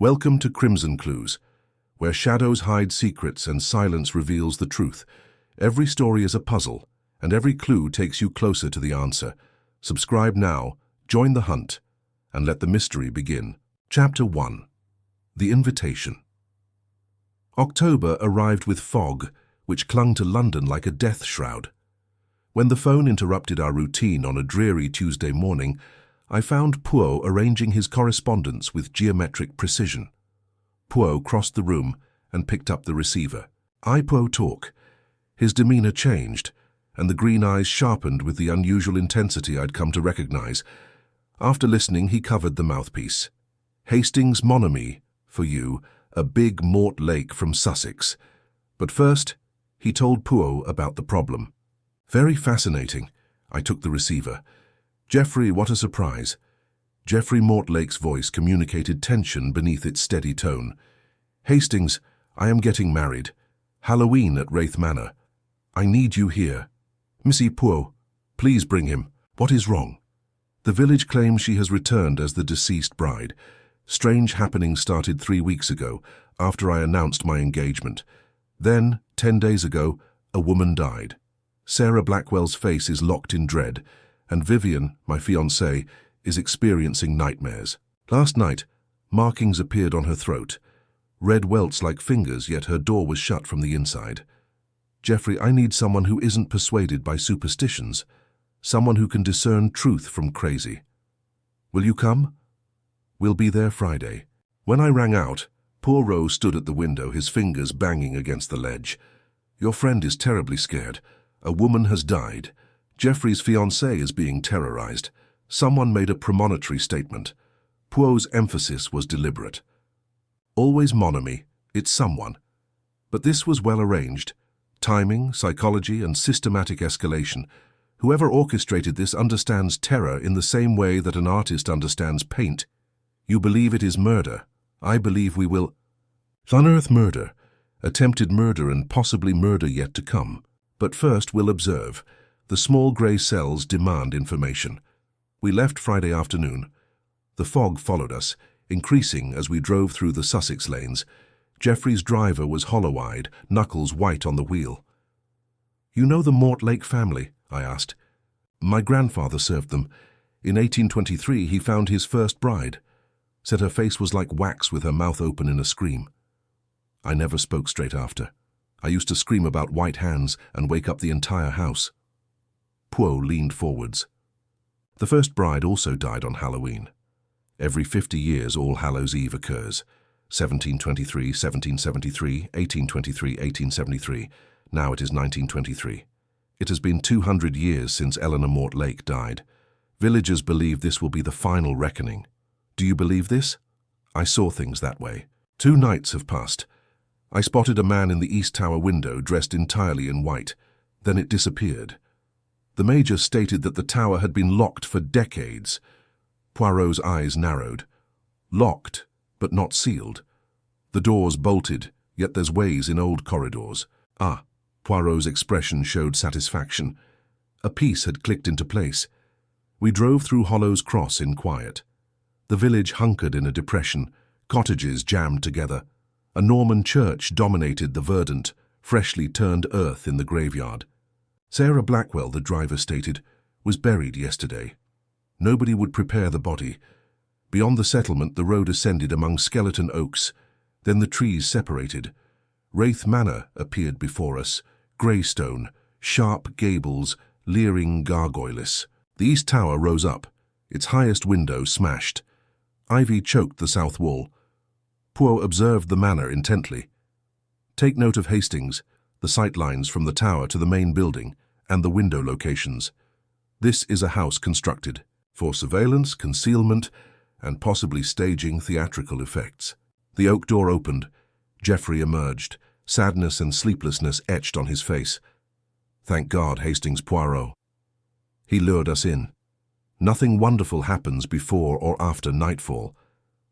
Welcome to Crimson Clues, where shadows hide secrets and silence reveals the truth. Every story is a puzzle, and every clue takes you closer to the answer. Subscribe now, join the hunt, and let the mystery begin. Chapter 1. The Invitation. October arrived with fog, which clung to London like a death shroud. When the phone interrupted our routine on a dreary Tuesday morning, I found Poirot arranging his correspondence with geometric precision. Poirot crossed the room and picked up the receiver. Poirot talk. His demeanor changed, and the green eyes sharpened with the unusual intensity I'd come to recognize. After listening, he covered the mouthpiece. Hastings, mon ami, for you, a big Mortlake from Sussex. But first, he told Poirot about the problem. Very fascinating. I took the receiver. Geoffrey, what a surprise. Geoffrey Mortlake's voice communicated tension beneath its steady tone. Hastings, I am getting married. Halloween at Wraith Manor. I need you here. Missy Poirot, please bring him. What is wrong? The village claims she has returned as the deceased bride. Strange happenings started 3 weeks ago, after I announced my engagement. Then, 10 days ago, a woman died. Sarah Blackwell's face is locked in dread, and Vivian, my fiancée, is experiencing nightmares. Last night, markings appeared on her throat. Red welts like fingers, yet her door was shut from the inside. Geoffrey, I need someone who isn't persuaded by superstitions. Someone who can discern truth from crazy. Will you come? We'll be there Friday. When I rang out, Poirot stood at the window, his fingers banging against the ledge. Your friend is terribly scared. A woman has died. Geoffrey's fiancée is being terrorized. Someone made a premonitory statement. Poirot's emphasis was deliberate. Always mon ami, it's someone. But this was well arranged. Timing, psychology, and systematic escalation. Whoever orchestrated this understands terror in the same way that an artist understands paint. You believe it is murder. I believe we will unearth murder, attempted murder and possibly murder yet to come. But first we'll observe. The small grey cells demand information. We left Friday afternoon. The fog followed us, increasing as we drove through the Sussex lanes. Geoffrey's driver was hollow-eyed, knuckles white on the wheel. You know the Mortlake family? I asked. My grandfather served them. In 1823 he found his first bride. Said her face was like wax with her mouth open in a scream. I never spoke straight after. I used to scream about white hands and wake up the entire house. Poirot leaned forwards. The first bride also died on Halloween. Every 50 years All Hallows' Eve occurs. 1723, 1773, 1823, 1873. Now it is 1923. It has been 200 years since Eleanor Mortlake died. Villagers believe this will be the final reckoning. Do you believe this? I saw things that way. 2 nights have passed. I spotted a man in the East Tower window dressed entirely in white. Then it disappeared. The Major stated that the tower had been locked for decades. Poirot's eyes narrowed. Locked, but not sealed. The doors bolted, yet there's ways in old corridors. Poirot's expression showed satisfaction. A piece had clicked into place. We drove through Hollow's Cross in quiet. The village hunkered in a depression, cottages jammed together. A Norman church dominated the verdant, freshly turned earth in the graveyard. Sarah Blackwell, the driver stated, was buried yesterday. Nobody would prepare the body. Beyond the settlement, the road ascended among skeleton oaks. Then the trees separated. Wraith Manor appeared before us, greystone, sharp gables, leering gargoyles. The east tower rose up, its highest window smashed. Ivy choked the south wall. Poirot observed the manor intently. Take note of Hastings, the sightlines from the tower to the main building, and the window locations. This is a house constructed for surveillance, concealment, and possibly staging theatrical effects. The oak door opened. Geoffrey emerged, sadness and sleeplessness etched on his face. Thank God, Hastings Poirot. He lured us in. Nothing wonderful happens before or after nightfall.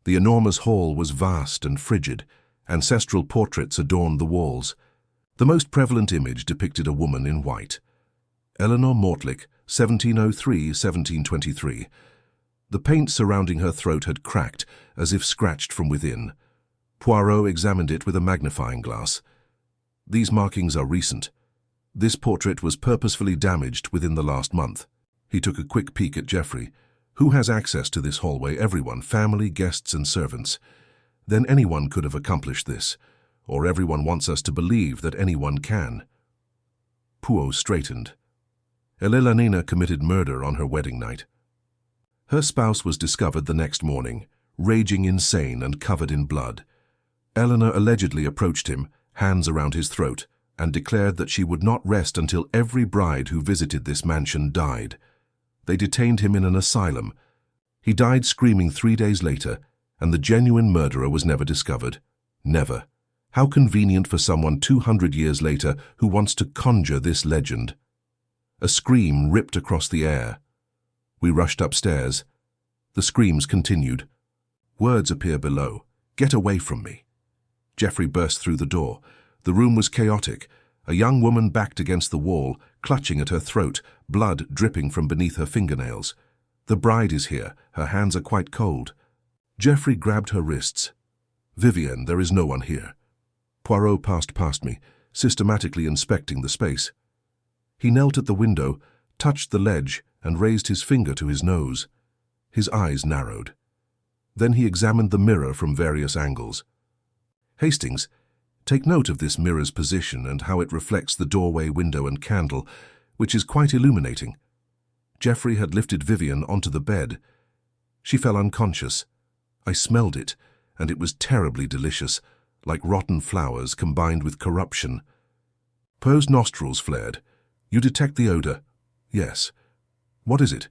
The enormous hall was vast and frigid. Ancestral portraits adorned the walls. The most prevalent image depicted a woman in white. Eleanor Mortlake, 1703-1723. The paint surrounding her throat had cracked, as if scratched from within. Poirot examined it with a magnifying glass. These markings are recent. This portrait was purposefully damaged within the last month. He took a quick peek at Geoffrey. Who has access to this hallway? Everyone, family, guests and servants. Then anyone could have accomplished this, or everyone wants us to believe that anyone can. Poirot straightened. Eleanina committed murder on her wedding night. Her spouse was discovered the next morning, raging insane and covered in blood. Eleanor allegedly approached him, hands around his throat, and declared that she would not rest until every bride who visited this mansion died. They detained him in an asylum. He died screaming 3 days later, and the genuine murderer was never discovered. Never. How convenient for someone 200 years later who wants to conjure this legend. A scream ripped across the air. We rushed upstairs. The screams continued. Words appear below. Get away from me. Geoffrey burst through the door. The room was chaotic. A young woman backed against the wall, clutching at her throat, blood dripping from beneath her fingernails. The bride is here. Her hands are quite cold. Geoffrey grabbed her wrists. Vivienne, there is no one here. Poirot passed past me, systematically inspecting the space. He knelt at the window, touched the ledge, and raised his finger to his nose. His eyes narrowed. Then he examined the mirror from various angles. Hastings, take note of this mirror's position and how it reflects the doorway, window and candle, which is quite illuminating. Geoffrey had lifted Vivienne onto the bed. She fell unconscious. I smelled it, and it was terribly delicious, like rotten flowers combined with corruption. Poe's nostrils flared. You detect the odor? Yes. What is it?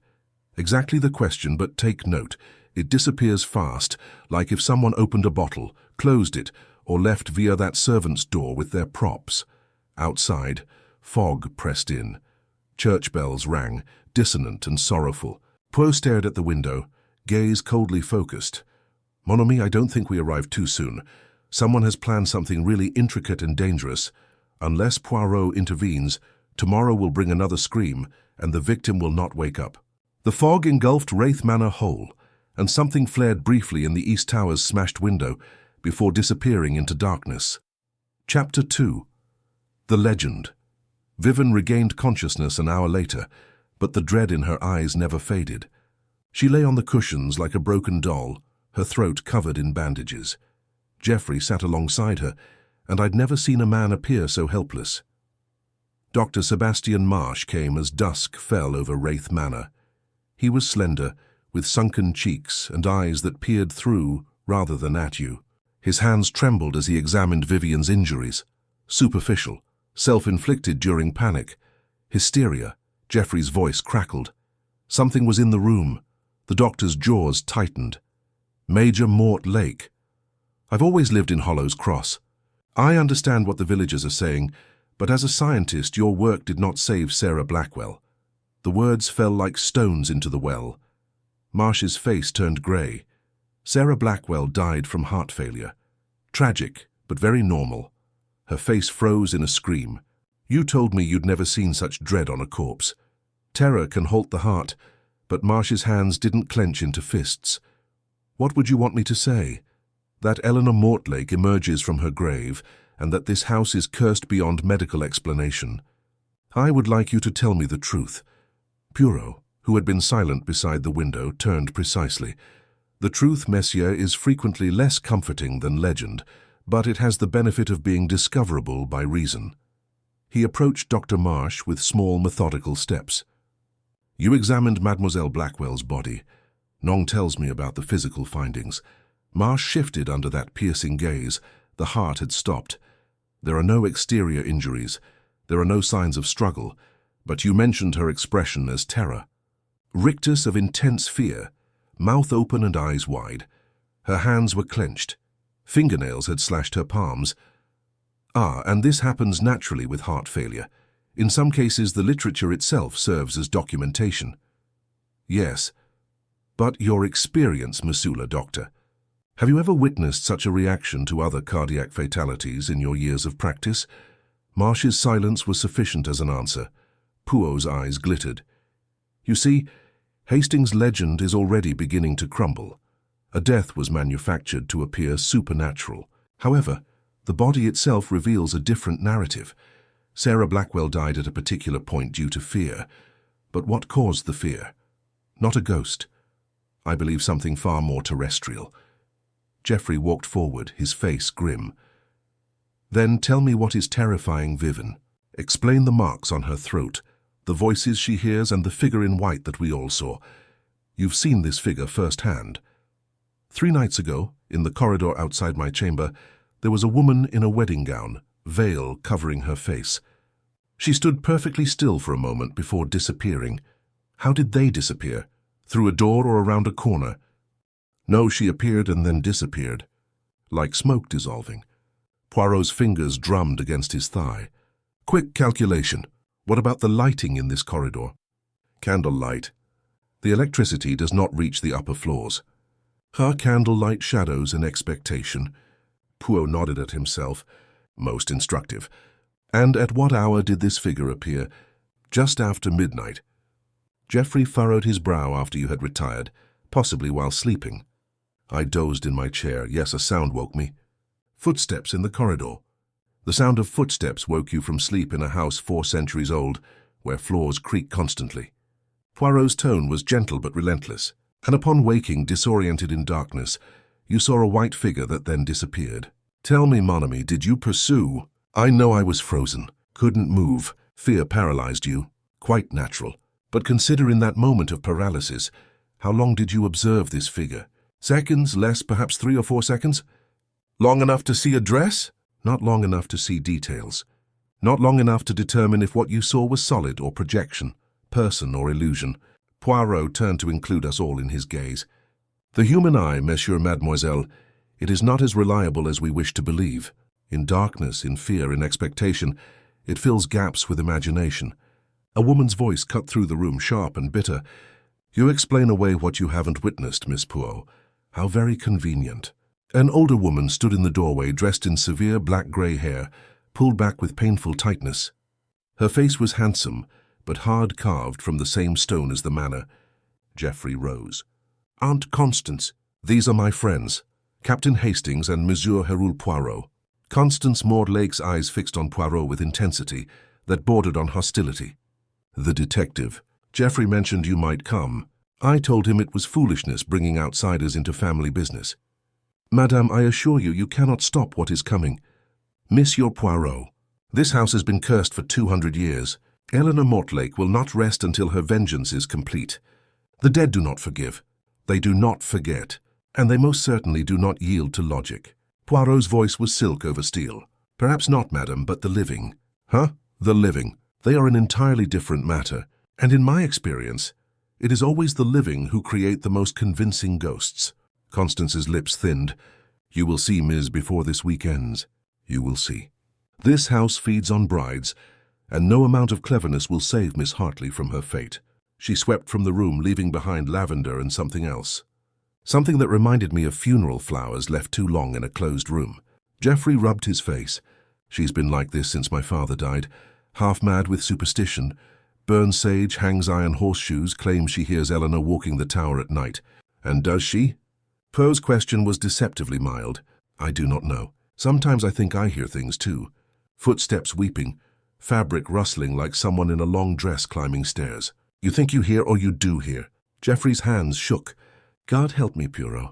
Exactly the question, but take note. It disappears fast, like if someone opened a bottle, closed it, or left via that servant's door with their props. Outside, fog pressed in. Church bells rang, dissonant and sorrowful. Poe stared at the window, gaze coldly focused. Mon ami, I don't think we arrived too soon. Someone has planned something really intricate and dangerous. Unless Poirot intervenes, tomorrow will bring another scream, and the victim will not wake up. The fog engulfed Wraith Manor whole, and something flared briefly in the East Tower's smashed window before disappearing into darkness. Chapter 2. The Legend. Vivienne regained consciousness an hour later, but the dread in her eyes never faded. She lay on the cushions like a broken doll, her throat covered in bandages. Geoffrey sat alongside her, and I'd never seen a man appear so helpless. Dr. Sebastian Marsh came as dusk fell over Wraith Manor. He was slender, with sunken cheeks and eyes that peered through rather than at you. His hands trembled as he examined Vivienne's injuries. Superficial, self-inflicted during panic. Hysteria. Geoffrey's voice crackled. Something was in the room. The doctor's jaws tightened. Major Mortlake. I've always lived in Hollow's Cross. I understand what the villagers are saying, but as a scientist, your work did not save Sarah Blackwell. The words fell like stones into the well. Marsh's face turned grey. Sarah Blackwell died from heart failure. Tragic, but very normal. Her face froze in a scream. You told me you'd never seen such dread on a corpse. Terror can halt the heart, but Marsh's hands didn't clench into fists. What would you want me to say? That Eleanor Mortlake emerges from her grave, and that this house is cursed beyond medical explanation. I would like you to tell me the truth. Poirot, who had been silent beside the window, turned precisely. The truth, Messieurs, is frequently less comforting than legend, but it has the benefit of being discoverable by reason. He approached Dr. Marsh with small, methodical steps. You examined Mademoiselle Blackwell's body. Nong tells me about the physical findings. Marsh shifted under that piercing gaze. The heart had stopped. There are no exterior injuries. There are no signs of struggle, but you mentioned her expression as terror. Rictus of intense fear, mouth open and eyes wide. Her hands were clenched. Fingernails had slashed her palms. And this happens naturally with heart failure. In some cases, the literature itself serves as documentation. Yes, but your experience, Monsieur le Doctor. Have you ever witnessed such a reaction to other cardiac fatalities in your years of practice? Marsh's silence was sufficient as an answer. Poirot's eyes glittered. You see, Hastings' legend is already beginning to crumble. A death was manufactured to appear supernatural. However, the body itself reveals a different narrative. Sarah Blackwell died at a particular point due to fear. But what caused the fear? Not a ghost. I believe something far more terrestrial. Geoffrey walked forward, his face grim. Then tell me what is terrifying Vivian. Explain the marks on her throat, the voices she hears, and the figure in white that we all saw. You've seen this figure firsthand. 3 nights ago, in the corridor outside my chamber, there was a woman in a wedding gown, veil covering her face. She stood perfectly still for a moment before disappearing. How did they disappear? Through a door or around a corner? No, she appeared and then disappeared, like smoke dissolving. Poirot's fingers drummed against his thigh. Quick calculation. What about the lighting in this corridor? Candlelight. The electricity does not reach the upper floors. Her candlelight shadows an expectation. Poirot nodded at himself. Most instructive. And at what hour did this figure appear? Just after midnight. Geoffrey furrowed his brow after you had retired, possibly while sleeping. I dozed in my chair. Yes, a sound woke me. Footsteps in the corridor. The sound of footsteps woke you from sleep in a house 4 centuries old, where floors creak constantly. Poirot's tone was gentle but relentless, and upon waking, disoriented in darkness, you saw a white figure that then disappeared. Tell me, mon ami, did you pursue? I know I was frozen, couldn't move. Fear paralyzed you. Quite natural. But consider in that moment of paralysis, how long did you observe this figure? Seconds, less, perhaps 3 or 4 seconds? Long enough to see a dress? Not long enough to see details. Not long enough to determine if what you saw was solid or projection, person or illusion. Poirot turned to include us all in his gaze. The human eye, Monsieur, Mademoiselle, it is not as reliable as we wish to believe. In darkness, in fear, in expectation, it fills gaps with imagination. A woman's voice cut through the room, sharp and bitter. You explain away what you haven't witnessed, Miss Poirot. How very convenient. An older woman stood in the doorway, dressed in severe black-grey hair, pulled back with painful tightness. Her face was handsome, but hard-carved from the same stone as the manor. Geoffrey rose. Aunt Constance, these are my friends, Captain Hastings and Monsieur Hercule Poirot. Constance Morlake's eyes fixed on Poirot with intensity that bordered on hostility. The detective. Geoffrey mentioned you might come. I told him it was foolishness bringing outsiders into family business. Madame, I assure you, you cannot stop what is coming. Monsieur Poirot, this house has been cursed for 200 years. Eleanor Mortlake will not rest until her vengeance is complete. The dead do not forgive. They do not forget. And they most certainly do not yield to logic. Poirot's voice was silk over steel. Perhaps not, madam, but the living. Huh? The living. They are an entirely different matter. And in my experience, it is always the living who create the most convincing ghosts. Constance's lips thinned. You will see, Miss, before this week ends. You will see. This house feeds on brides, and no amount of cleverness will save Miss Hartley from her fate. She swept from the room, leaving behind lavender and something else. Something that reminded me of funeral flowers left too long in a closed room. Geoffrey rubbed his face. She's been like this since my father died. Half mad with superstition. Burns sage, hangs iron horseshoes, claims she hears Eleanor walking the tower at night. And does she? Poe's question was deceptively mild. I do not know. Sometimes I think I hear things too. Footsteps weeping, fabric rustling like someone in a long dress climbing stairs. You think you hear or you do hear? Geoffrey's hands shook. God help me, Poirot.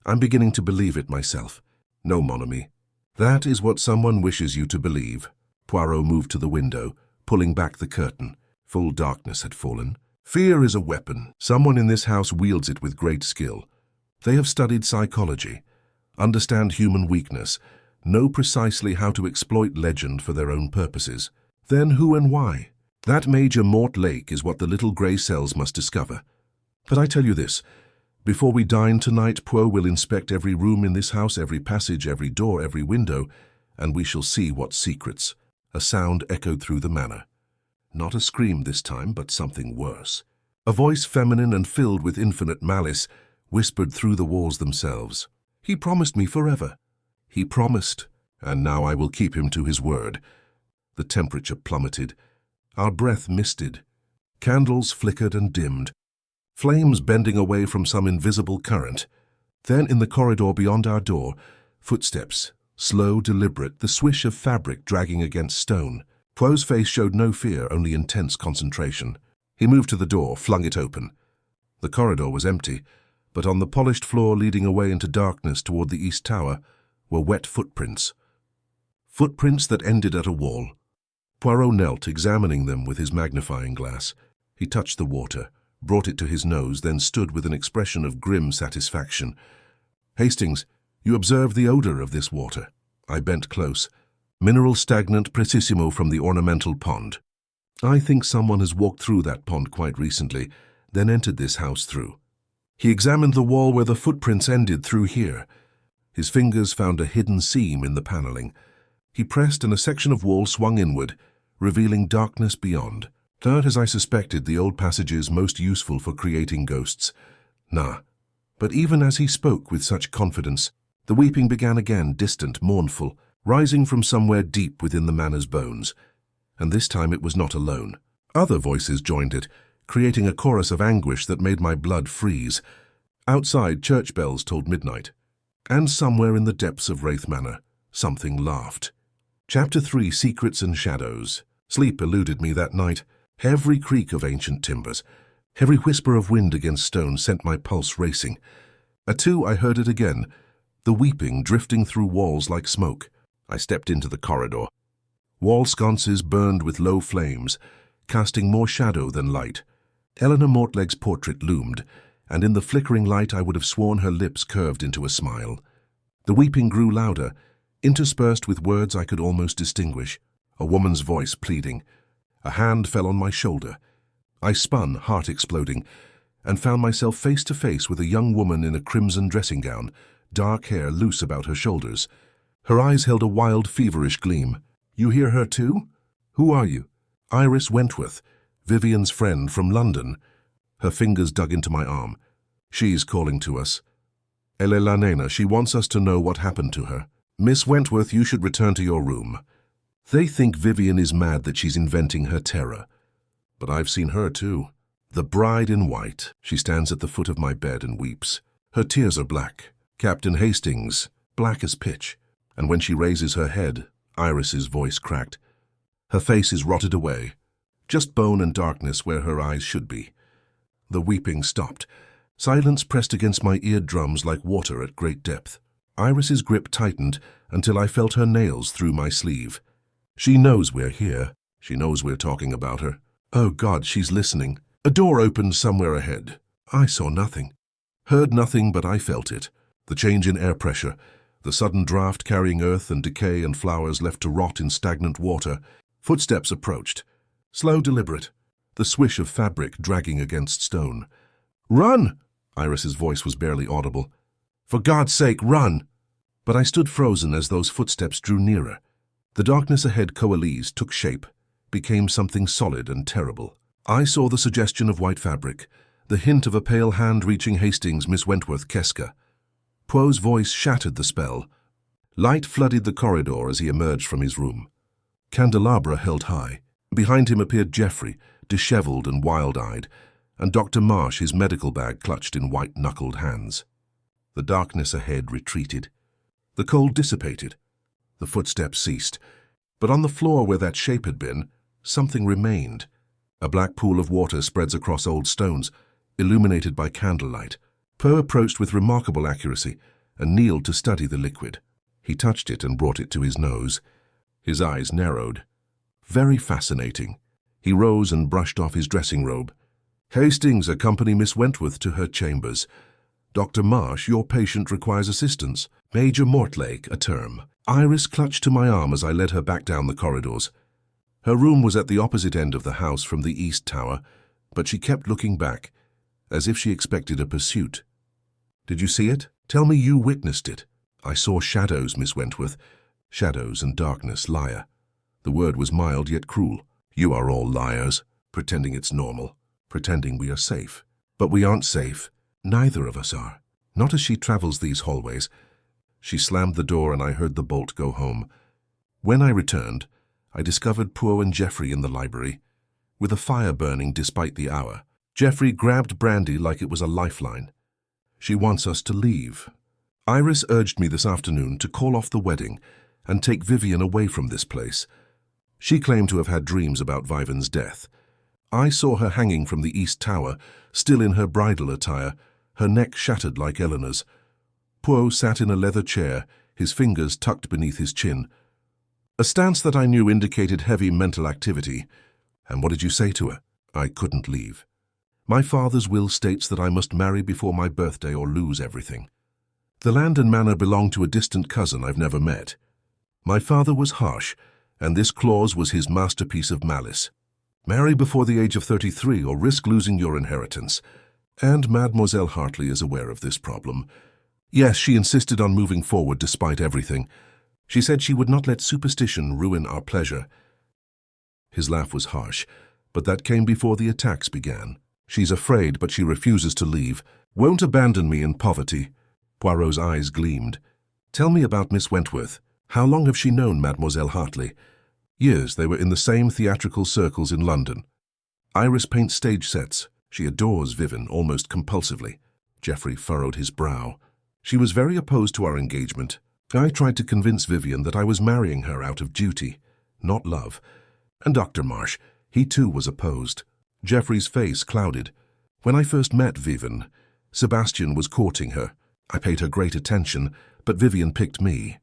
I'm beginning to believe it myself. No, mon ami. That is what someone wishes you to believe. Poirot moved to the window, pulling back the curtain. Full darkness had fallen. Fear is a weapon. Someone in this house wields it with great skill. They have studied psychology, understand human weakness, know precisely how to exploit legend for their own purposes. Then who and why? That Major Mortlake is what the little grey cells must discover. But I tell you this, before we dine tonight, Poirot will inspect every room in this house, every passage, every door, every window, and we shall see what secrets. A sound echoed through the manor. Not a scream this time, but something worse. A voice feminine and filled with infinite malice whispered through the walls themselves. He promised me forever. He promised, and now I will keep him to his word. The temperature plummeted. Our breath misted. Candles flickered and dimmed. flames bending away from some invisible current. Then in the corridor beyond our door, footsteps, slow, deliberate, the swish of fabric dragging against stone. Poirot's face showed no fear, only intense concentration. He moved to the door, flung it open. The corridor was empty, but on the polished floor leading away into darkness toward the east tower were wet footprints. Footprints that ended at a wall. Poirot knelt, examining them with his magnifying glass. He touched the water, brought it to his nose, then stood with an expression of grim satisfaction. "Hastings, you observe the odor of this water." I bent close. "Mineral stagnant prestissimo from the ornamental pond. I think someone has walked through that pond quite recently, then entered this house through." He examined the wall where the footprints ended through here. His fingers found a hidden seam in the paneling. He pressed and a section of wall swung inward, revealing darkness beyond. Not as I suspected, the old passages most useful for creating ghosts. Nah. But even as he spoke with such confidence, the weeping began again, distant, mournful, rising from somewhere deep within the manor's bones. And this time it was not alone. Other voices joined it, creating a chorus of anguish that made my blood freeze. Outside, church bells told midnight. And somewhere in the depths of Wraith Manor, something laughed. Chapter 3, Secrets and Shadows. Sleep eluded me that night. Every creak of ancient timbers, every whisper of wind against stone sent my pulse racing. At 2, I heard it again, the weeping drifting through walls like smoke. I stepped into the corridor. Wall sconces burned with low flames, casting more shadow than light. Eleanor Mortleg's portrait loomed, and in the flickering light I would have sworn her lips curved into a smile. The weeping grew louder, interspersed with words I could almost distinguish, a woman's voice pleading. A hand fell on my shoulder. I spun, heart exploding, and found myself face to face with a young woman in a crimson dressing gown, dark hair loose about her shoulders. Her eyes held a wild, feverish gleam. "You hear her too? Who are you?" "Iris Wentworth, Vivian's friend from London." Her fingers dug into my arm. "She's calling to us. Elle est la nena. She wants us to know what happened to her. Miss Wentworth, you should return to your room. They think Vivian is mad that she's inventing her terror. But I've seen her too. The bride in white. She stands at the foot of my bed and weeps. Her tears are black. Captain Hastings, black as pitch. And when she raises her head, Iris's voice cracked. Her face is rotted away. Just bone and darkness where her eyes should be." The weeping stopped. Silence pressed against my eardrums like water at great depth. Iris's grip tightened until I felt her nails through my sleeve. "She knows we're here. She knows we're talking about her. Oh God, she's listening." A door opened somewhere ahead. I saw nothing, heard nothing, but I felt it. The change in air pressure, the sudden draft carrying earth and decay and flowers left to rot in stagnant water. Footsteps approached. Slow, deliberate. The swish of fabric dragging against stone. "Run!" Iris's voice was barely audible. "For God's sake, run!" But I stood frozen as those footsteps drew nearer. The darkness ahead coalesced, took shape, became something solid and terrible. I saw the suggestion of white fabric, the hint of a pale hand reaching Hastings, Miss Wentworth, Keska. Poirot's voice shattered the spell. Light flooded the corridor as he emerged from his room. Candelabra held high. Behind him appeared Geoffrey, dishevelled and wild-eyed, and Dr. Marsh, his medical bag clutched in white-knuckled hands. The darkness ahead retreated. The cold dissipated. The footsteps ceased. But on the floor where that shape had been, something remained. A black pool of water spreads across old stones, illuminated by candlelight. Poe approached with remarkable accuracy and kneeled to study the liquid. He touched it and brought it to his nose. His eyes narrowed. Very fascinating. He rose and brushed off his dressing robe. "Hastings, accompany Miss Wentworth to her chambers. Dr. Marsh, your patient requires assistance. Major Mortlake, a term." Iris clutched to my arm as I led her back down the corridors. Her room was at the opposite end of the house from the east tower, but she kept looking back, as if she expected a pursuit. "Did you see it? Tell me you witnessed it." "I saw shadows, Miss Wentworth. Shadows and darkness, liar." The word was mild yet cruel. "You are all liars, pretending it's normal, pretending we are safe. But we aren't safe. Neither of us are. Not as she travels these hallways." She slammed the door and I heard the bolt go home. When I returned, I discovered Poirot and Geoffrey in the library, with a fire burning despite the hour. Geoffrey grabbed Brandy like it was a lifeline. She wants us to leave. Iris urged me this afternoon to call off the wedding and take Vivian away from this place. She claimed to have had dreams about Vivian's death. I saw her hanging from the East Tower, still in her bridal attire, her neck shattered like Eleanor's. Poirot sat in a leather chair, his fingers tucked beneath his chin. A stance that I knew indicated heavy mental activity. And what did you say to her? I couldn't leave. My father's will states that I must marry before my birthday or lose everything. The land and manor belong to a distant cousin I've never met. My father was harsh, and this clause was his masterpiece of malice. Marry before the age of 33 or risk losing your inheritance. And Mademoiselle Hartley is aware of this problem. Yes, she insisted on moving forward despite everything. She said she would not let superstition ruin our pleasure. His laugh was harsh, but that came before the attacks began. She's afraid, but she refuses to leave. Won't abandon me in poverty. Poirot's eyes gleamed. Tell me about Miss Wentworth. How long have she known Mademoiselle Hartley? Years. They were in the same theatrical circles in London. Iris paints stage sets. She adores Vivian almost compulsively. Geoffrey furrowed his brow. She was very opposed to our engagement. I tried to convince Vivian that I was marrying her out of duty, not love. And Dr. Marsh, he too was opposed. Geoffrey's face clouded. When I first met Vivian, Sebastian was courting her. I paid her great attention, but Vivian picked me.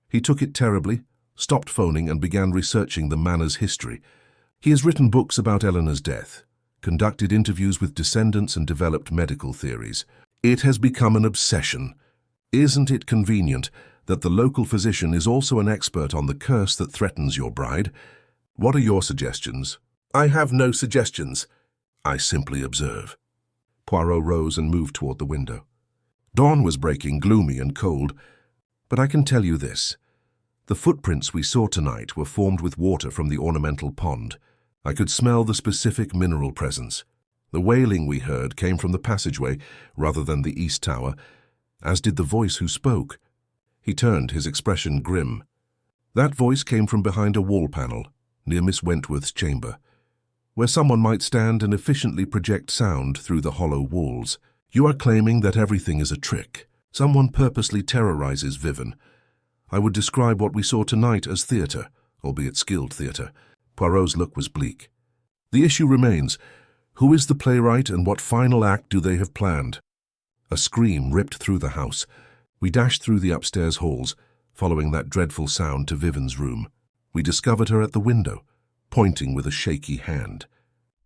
He took it terribly, stopped phoning and began researching the manor's history. He has written books about Eleanor's death, conducted interviews with descendants and developed medical theories. It has become an obsession. Isn't it convenient that the local physician is also an expert on the curse that threatens your bride? What are your suggestions? I have no suggestions. I simply observe. Poirot rose and moved toward the window. Dawn was breaking, gloomy and cold, but I can tell you this. The footprints we saw tonight were formed with water from the ornamental pond. I could smell the specific mineral presence. The wailing we heard came from the passageway rather than the East Tower, as did the voice who spoke. He turned, his expression grim. That voice came from behind a wall panel, near Miss Wentworth's chamber, where someone might stand and efficiently project sound through the hollow walls. You are claiming that everything is a trick. Someone purposely terrorizes Vivian. I would describe what we saw tonight as theatre, albeit skilled theatre. Poirot's look was bleak. The issue remains. Who is the playwright and what final act do they have planned? A scream ripped through the house. We dashed through the upstairs halls, following that dreadful sound to Vivian's room. We discovered her at the window, pointing with a shaky hand.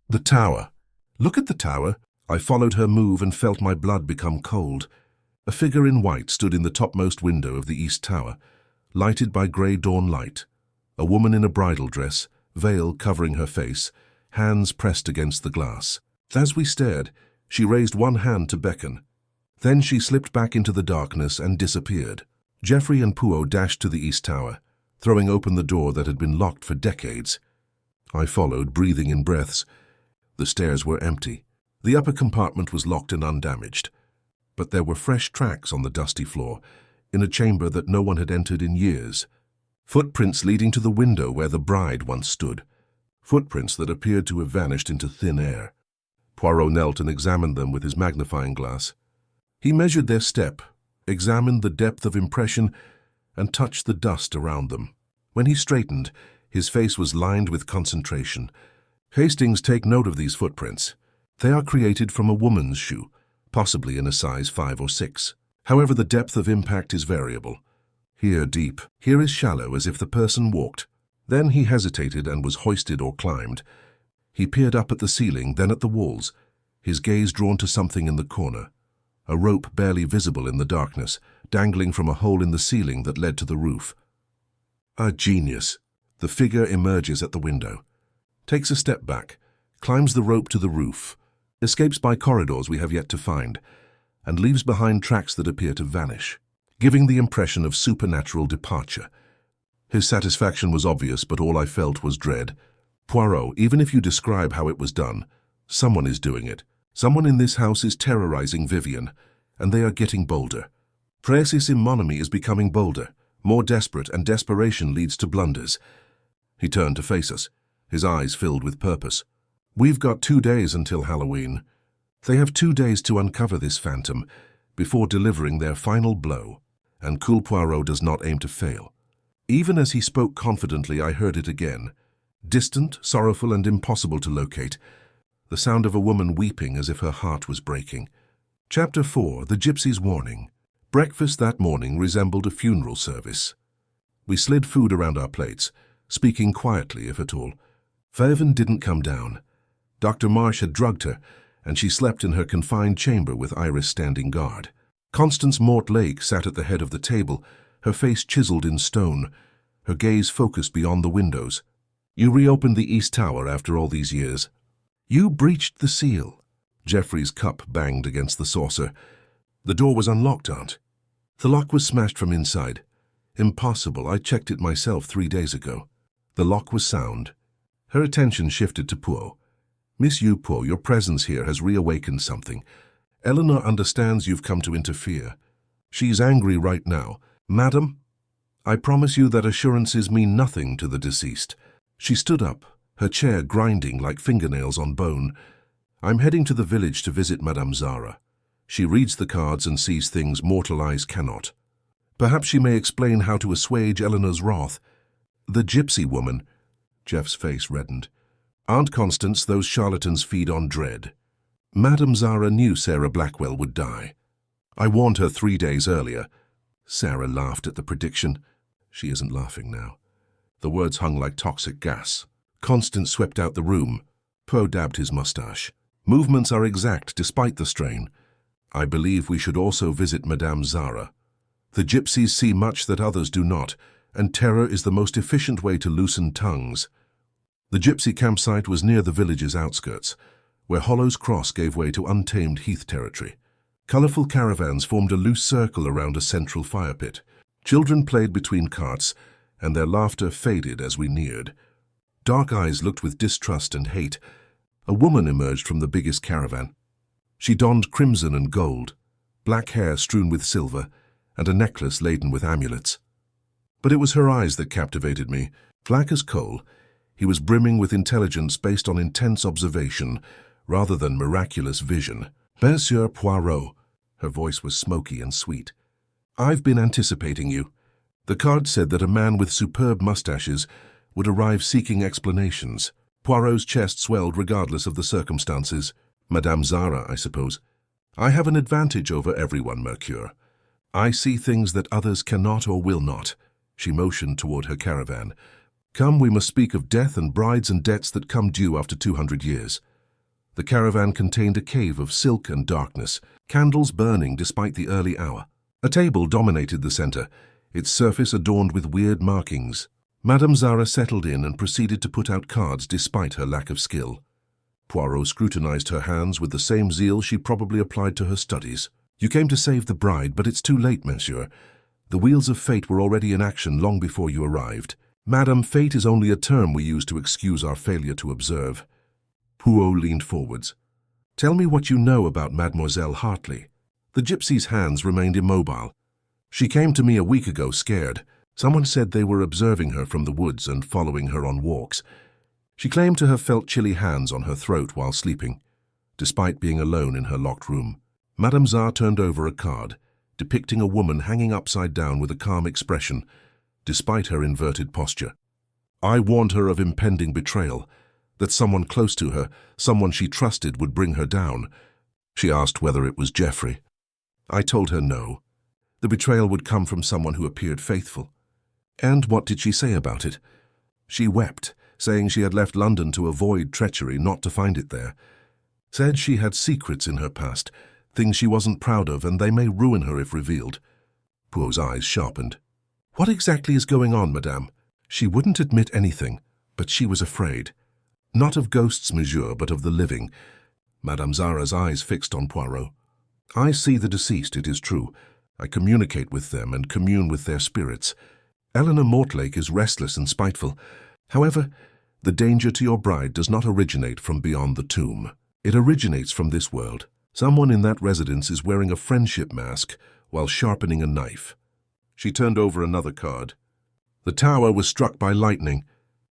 The tower. Look at the tower. I followed her move and felt my blood become cold. A figure in white stood in the topmost window of the East Tower, lighted by grey dawn light. A woman in a bridal dress, veil covering her face, hands pressed against the glass. As we stared, she raised one hand to beckon. Then she slipped back into the darkness and disappeared. Geoffrey and Poirot dashed to the East Tower, throwing open the door that had been locked for decades. I followed, breathing in breaths. The stairs were empty. The upper compartment was locked and undamaged. But there were fresh tracks on the dusty floor, in a chamber that no one had entered in years. Footprints leading to the window where the bride once stood. Footprints that appeared to have vanished into thin air. Poirot knelt and examined them with his magnifying glass. He measured their step, examined the depth of impression, and touched the dust around them. When he straightened, his face was lined with concentration. Hastings, take note of these footprints. They are created from a woman's shoe, possibly in a size 5 or 6. However, the depth of impact is variable. Here deep, here is shallow, as if the person walked. Then he hesitated and was hoisted or climbed. He peered up at the ceiling, then at the walls, his gaze drawn to something in the corner. A rope barely visible in the darkness, dangling from a hole in the ceiling that led to the roof. A genius. The figure emerges at the window, takes a step back, climbs the rope to the roof, escapes by corridors we have yet to find, and leaves behind tracks that appear to vanish, giving the impression of supernatural departure. His satisfaction was obvious, but all I felt was dread. Poirot, even if you describe how it was done, someone is doing it. Someone in this house is terrorizing Vivian, and they are getting bolder. Précis Monami is becoming bolder, more desperate, and desperation leads to blunders. He turned to face us, his eyes filled with purpose. We've got 2 days until Halloween. They have 2 days to uncover this phantom before delivering their final blow, and Hercule Poirot does not aim to fail. Even as he spoke confidently, I heard it again. Distant, sorrowful, and impossible to locate. The sound of a woman weeping as if her heart was breaking. Chapter 4. The Gypsy's Warning. Breakfast that morning resembled a funeral service. We slid food around our plates, speaking quietly, if at all. Faven didn't come down. Dr. Marsh had drugged her, and she slept in her confined chamber with Iris standing guard. Constance Mortlake sat at the head of the table, her face chiseled in stone, her gaze focused beyond the windows. "You reopened the East Tower after all these years. You breached the seal." Geoffrey's cup banged against the saucer. "The door was unlocked, Aunt." "The lock was smashed from inside." "Impossible. I checked it myself 3 days ago." "The lock was sound." Her attention shifted to Poirot. "Miss Poirot, your presence here has reawakened something. Eleanor understands you've come to interfere. She's angry right now. Madam, I promise you that assurances mean nothing to the deceased." She stood up, her chair grinding like fingernails on bone. "I'm heading to the village to visit Madame Zara. She reads the cards and sees things mortal eyes cannot. Perhaps she may explain how to assuage Eleanor's wrath." "The gypsy woman." Jeff's face reddened. "Aunt Constance, those charlatans feed on dread. Madame Zara knew Sarah Blackwell would die. I warned her 3 days earlier." Sarah laughed at the prediction. She isn't laughing now. The words hung like toxic gas. Constance swept out the room. Poe dabbed his mustache. "Movements are exact despite the strain. I believe we should also visit Madame Zara. The gypsies see much that others do not, and terror is the most efficient way to loosen tongues." The gypsy campsite was near the village's outskirts, where Hollow's Cross gave way to untamed heath territory. Colourful caravans formed a loose circle around a central fire pit. Children played between carts, and their laughter faded as we neared. Dark eyes looked with distrust and hate. A woman emerged from the biggest caravan. She donned crimson and gold, black hair strewn with silver, and a necklace laden with amulets. But it was her eyes that captivated me. Black as coal, he was brimming with intelligence based on intense observation, rather than miraculous vision. "Monsieur Poirot," her voice was smoky and sweet. "I've been anticipating you." The card said that a man with superb mustaches would arrive seeking explanations. Poirot's chest swelled regardless of the circumstances. "Madame Zara, I suppose." "I have an advantage over everyone, Mercure. I see things that others cannot or will not." She motioned toward her caravan. "Come, we must speak of death and brides and debts that come due after 200 years. The caravan contained a cave of silk and darkness, candles burning despite the early hour. A table dominated the center, its surface adorned with weird markings. Madame Zara settled in and proceeded to put out cards despite her lack of skill. Poirot scrutinized her hands with the same zeal she probably applied to her studies. "You came to save the bride, but it's too late, monsieur. The wheels of fate were already in action long before you arrived." "Madame, fate is only a term we use to excuse our failure to observe." Poirot leaned forwards. "Tell me what you know about Mademoiselle Hartley." The gypsy's hands remained immobile. "She came to me a week ago scared. Someone said they were observing her from the woods and following her on walks. She claimed to have felt chilly hands on her throat while sleeping, despite being alone in her locked room." Madame Zara turned over a card, depicting a woman hanging upside down with a calm expression, despite her inverted posture. "I warned her of impending betrayal, that someone close to her, someone she trusted, would bring her down." She asked whether it was Geoffrey. "I told her no. The betrayal would come from someone who appeared faithful." "And what did she say about it?" "She wept, saying she had left London to avoid treachery, not to find it there. Said she had secrets in her past, things she wasn't proud of, and they may ruin her if revealed." Poirot's eyes sharpened. "What exactly is going on, madame?" "She wouldn't admit anything, but she was afraid. Not of ghosts, monsieur, but of the living." Madame Zara's eyes fixed on Poirot. "I see the deceased, it is true. I communicate with them and commune with their spirits. Eleanor Mortlake is restless and spiteful. However, the danger to your bride does not originate from beyond the tomb. It originates from this world. Someone in that residence is wearing a friendship mask while sharpening a knife." She turned over another card. "The tower was struck by lightning.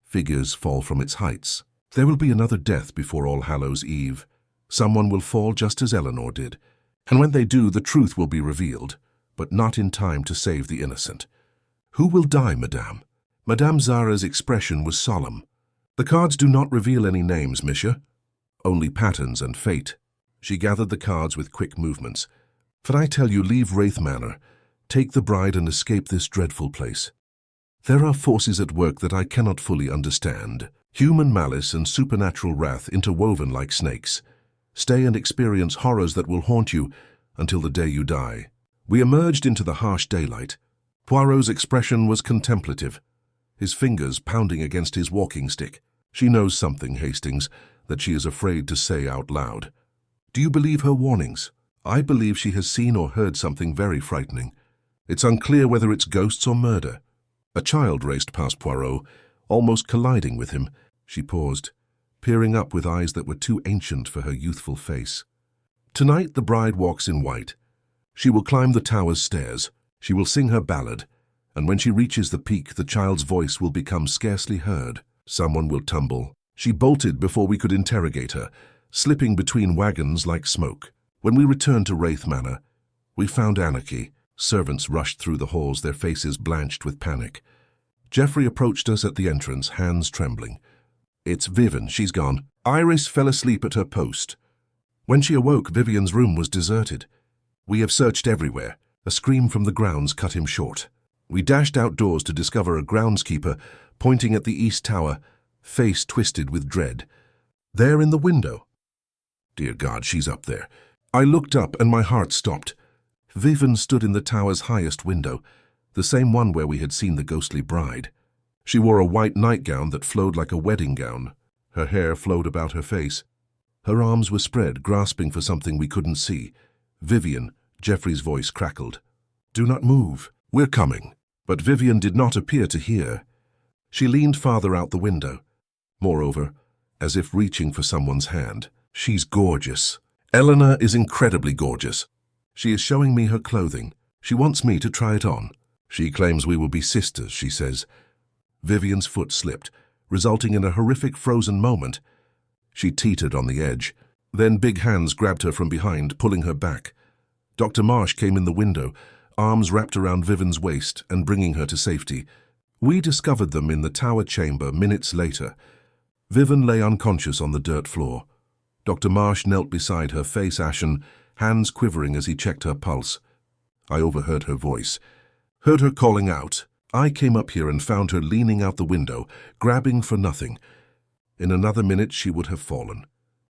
Figures fall from its heights. There will be another death before All Hallows' Eve." Someone will fall just as Eleanor did, and when they do, the truth will be revealed, but not in time to save the innocent. Who will die, madame? Madame Zara's expression was solemn. The cards do not reveal any names, monsieur. Only patterns and fate. She gathered the cards with quick movements. For I tell you, leave Wraith Manor, take the bride and escape this dreadful place. There are forces at work that I cannot fully understand. Human malice and supernatural wrath interwoven like snakes. Stay and experience horrors that will haunt you until the day you die. We emerged into the harsh daylight. Poirot's expression was contemplative, his fingers pounding against his walking stick. She knows something, Hastings, that she is afraid to say out loud. Do you believe her warnings? I believe she has seen or heard something very frightening. It's unclear whether it's ghosts or murder. A child raced past Poirot, almost colliding with him. She paused, peering up with eyes that were too ancient for her youthful face. Tonight the bride walks in white. She will climb the tower's stairs. She will sing her ballad, and when she reaches the peak, the child's voice will become scarcely heard. Someone will tumble. She bolted before we could interrogate her, slipping between wagons like smoke. When we returned to Wraith Manor, we found anarchy. Servants rushed through the halls, their faces blanched with panic. Geoffrey approached us at the entrance, hands trembling. It's Vivian, she's gone. Iris fell asleep at her post. When she awoke, Vivian's room was deserted. We have searched everywhere. A scream from the grounds cut him short. We dashed outdoors to discover a groundskeeper pointing at the east tower, face twisted with dread. There in the window. Dear God, she's up there. I looked up and my heart stopped. Vivian stood in the tower's highest window, the same one where we had seen the ghostly bride. She wore a white nightgown that flowed like a wedding gown. Her hair flowed about her face. Her arms were spread, grasping for something we couldn't see. Vivian, Geoffrey's voice crackled. Do not move. We're coming. But Vivian did not appear to hear. She leaned farther out the window. Moreover, as if reaching for someone's hand. She's gorgeous. Eleanor is incredibly gorgeous. She is showing me her clothing. She wants me to try it on. She claims we will be sisters, she says. Vivian's foot slipped, resulting in a horrific frozen moment. She teetered on the edge. Then big hands grabbed her from behind, pulling her back. Dr. Marsh came in the window, arms wrapped around Vivian's waist and bringing her to safety. We discovered them in the tower chamber minutes later. Vivian lay unconscious on the dirt floor. Dr. Marsh knelt beside her, face ashen, hands quivering as he checked her pulse. I overheard her voice, heard her calling out. I came up here and found her leaning out the window, grabbing for nothing. In another minute she would have fallen.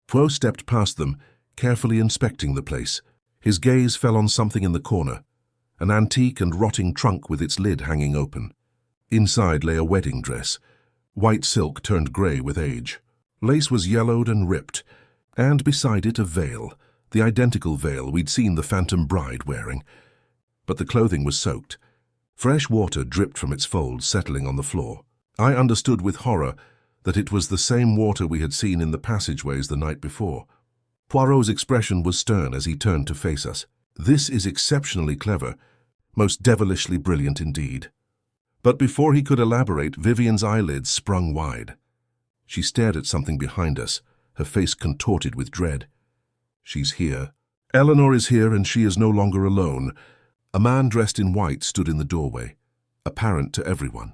Poirot stepped past them, carefully inspecting the place. His gaze fell on something in the corner, an antique and rotting trunk with its lid hanging open. Inside lay a wedding dress, white silk turned grey with age. Lace was yellowed and ripped, and beside it a veil, the identical veil we'd seen the phantom bride wearing. But the clothing was soaked. Fresh water dripped from its folds, settling on the floor. I understood with horror that it was the same water we had seen in the passageways the night before. Poirot's expression was stern as he turned to face us. This is exceptionally clever, most devilishly brilliant indeed. But before he could elaborate, Vivian's eyelids sprung wide. She stared at something behind us, her face contorted with dread. She's here. Eleanor is here, and she is no longer alone. A man dressed in white stood in the doorway, apparent to everyone.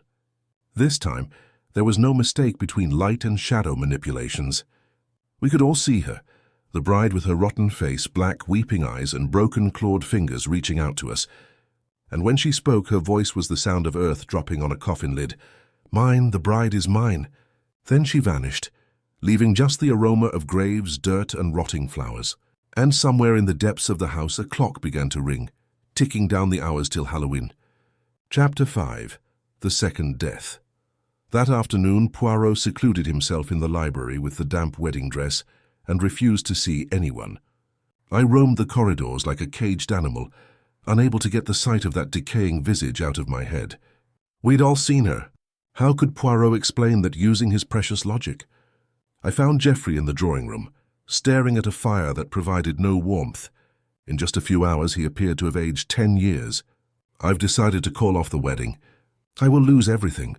This time, there was no mistake between light and shadow manipulations. We could all see her, the bride with her rotten face, black weeping eyes, and broken clawed fingers reaching out to us. And when she spoke, her voice was the sound of earth dropping on a coffin lid. Mine, the bride is mine. Then she vanished, leaving just the aroma of graves, dirt, and rotting flowers. And somewhere in the depths of the house a clock began to ring, ticking down the hours till Halloween. Chapter 5. The Second Death. That afternoon, Poirot secluded himself in the library with the damp wedding dress and refused to see anyone. I roamed the corridors like a caged animal, unable to get the sight of that decaying visage out of my head. We'd all seen her. How could Poirot explain that using his precious logic? I found Geoffrey in the drawing room, staring at a fire that provided no warmth. In just a few hours he appeared to have aged 10 years. I've decided to call off the wedding. I will lose everything,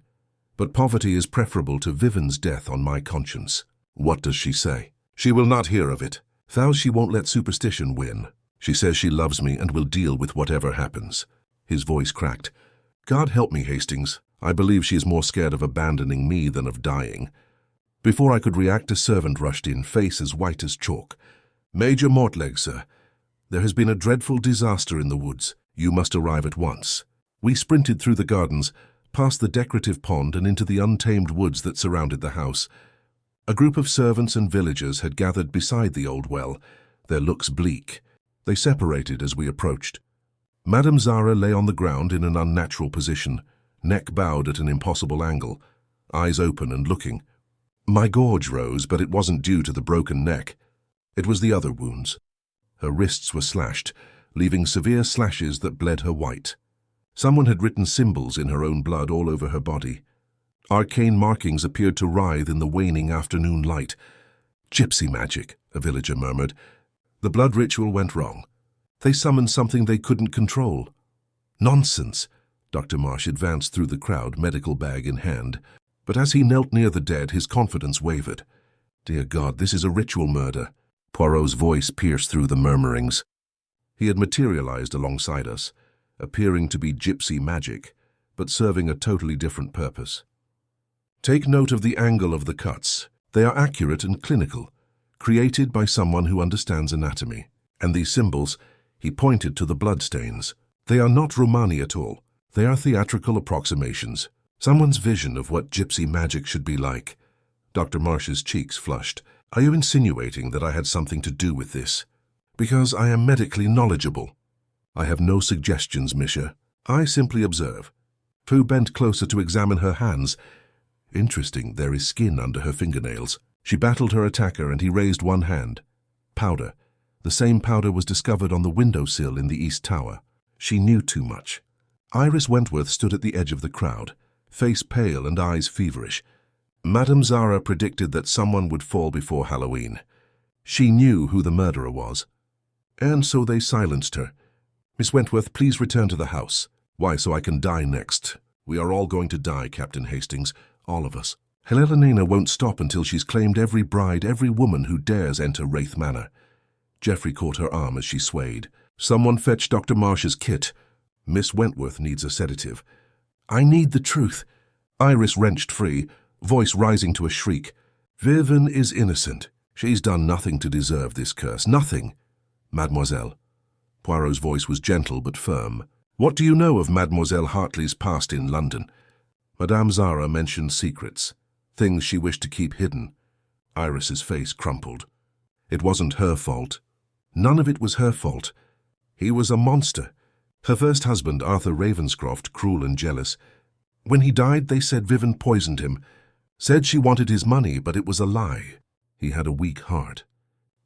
but poverty is preferable to Vivian's death on my conscience. What does she say? She will not hear of it. Vows she won't let superstition win. She says she loves me and will deal with whatever happens. His voice cracked. God help me, Hastings. I believe she is more scared of abandoning me than of dying. Before I could react, a servant rushed in, face as white as chalk. Major Mortlegg, sir. There has been a dreadful disaster in the woods. You must arrive at once. We sprinted through the gardens, past the decorative pond and into the untamed woods that surrounded the house. A group of servants and villagers had gathered beside the old well, their looks bleak. They separated as we approached. Madame Zara lay on the ground in an unnatural position, neck bowed at an impossible angle, eyes open and looking. My gorge rose, but it wasn't due to the broken neck. It was the other wounds. Her wrists were slashed, leaving severe slashes that bled her white. Someone had written symbols in her own blood all over her body. Arcane markings appeared to writhe in the waning afternoon light. Gypsy magic, a villager murmured. The blood ritual went wrong. They summoned something they couldn't control. Nonsense. Dr. Marsh advanced through the crowd, medical bag in hand. But as he knelt near the dead, his confidence wavered. Dear God, this is a ritual murder. Poirot's voice pierced through the murmurings. He had materialized alongside us, appearing to be gypsy magic, but serving a totally different purpose. Take note of the angle of the cuts. They are accurate and clinical, created by someone who understands anatomy. And these symbols, he pointed to the bloodstains. They are not Romani at all. They are theatrical approximations. Someone's vision of what gypsy magic should be like. Dr. Marsh's cheeks flushed. Are you insinuating that I had something to do with this? Because I am medically knowledgeable. I have no suggestions, monsieur. I simply observe. Pooh bent closer to examine her hands. Interesting, there is skin under her fingernails. She battled her attacker and he raised one hand. Powder. The same powder was discovered on the windowsill in the East Tower. She knew too much. Iris Wentworth stood at the edge of the crowd, face pale and eyes feverish. Madame Zara predicted that someone would fall before Halloween. She knew who the murderer was. And so they silenced her. Miss Wentworth, please return to the house. Why, so I can die next. We are all going to die, Captain Hastings. All of us. Helena won't stop until she's claimed every bride, every woman who dares enter Wraith Manor. Geoffrey caught her arm as she swayed. Someone fetch Dr. Marsh's kit. Miss Wentworth needs a sedative. I need the truth. Iris wrenched free, voice rising to a shriek. Vivian is innocent. She's done nothing to deserve this curse. Nothing. Mademoiselle. Poirot's voice was gentle but firm. What do you know of Mademoiselle Hartley's past in London? Madame Zara mentioned secrets, things she wished to keep hidden. Iris's face crumpled. It wasn't her fault. None of it was her fault. He was a monster. Her first husband, Arthur Ravenscroft, cruel and jealous. When he died, they said Vivian poisoned him. Said she wanted his money, but it was a lie. He had a weak heart.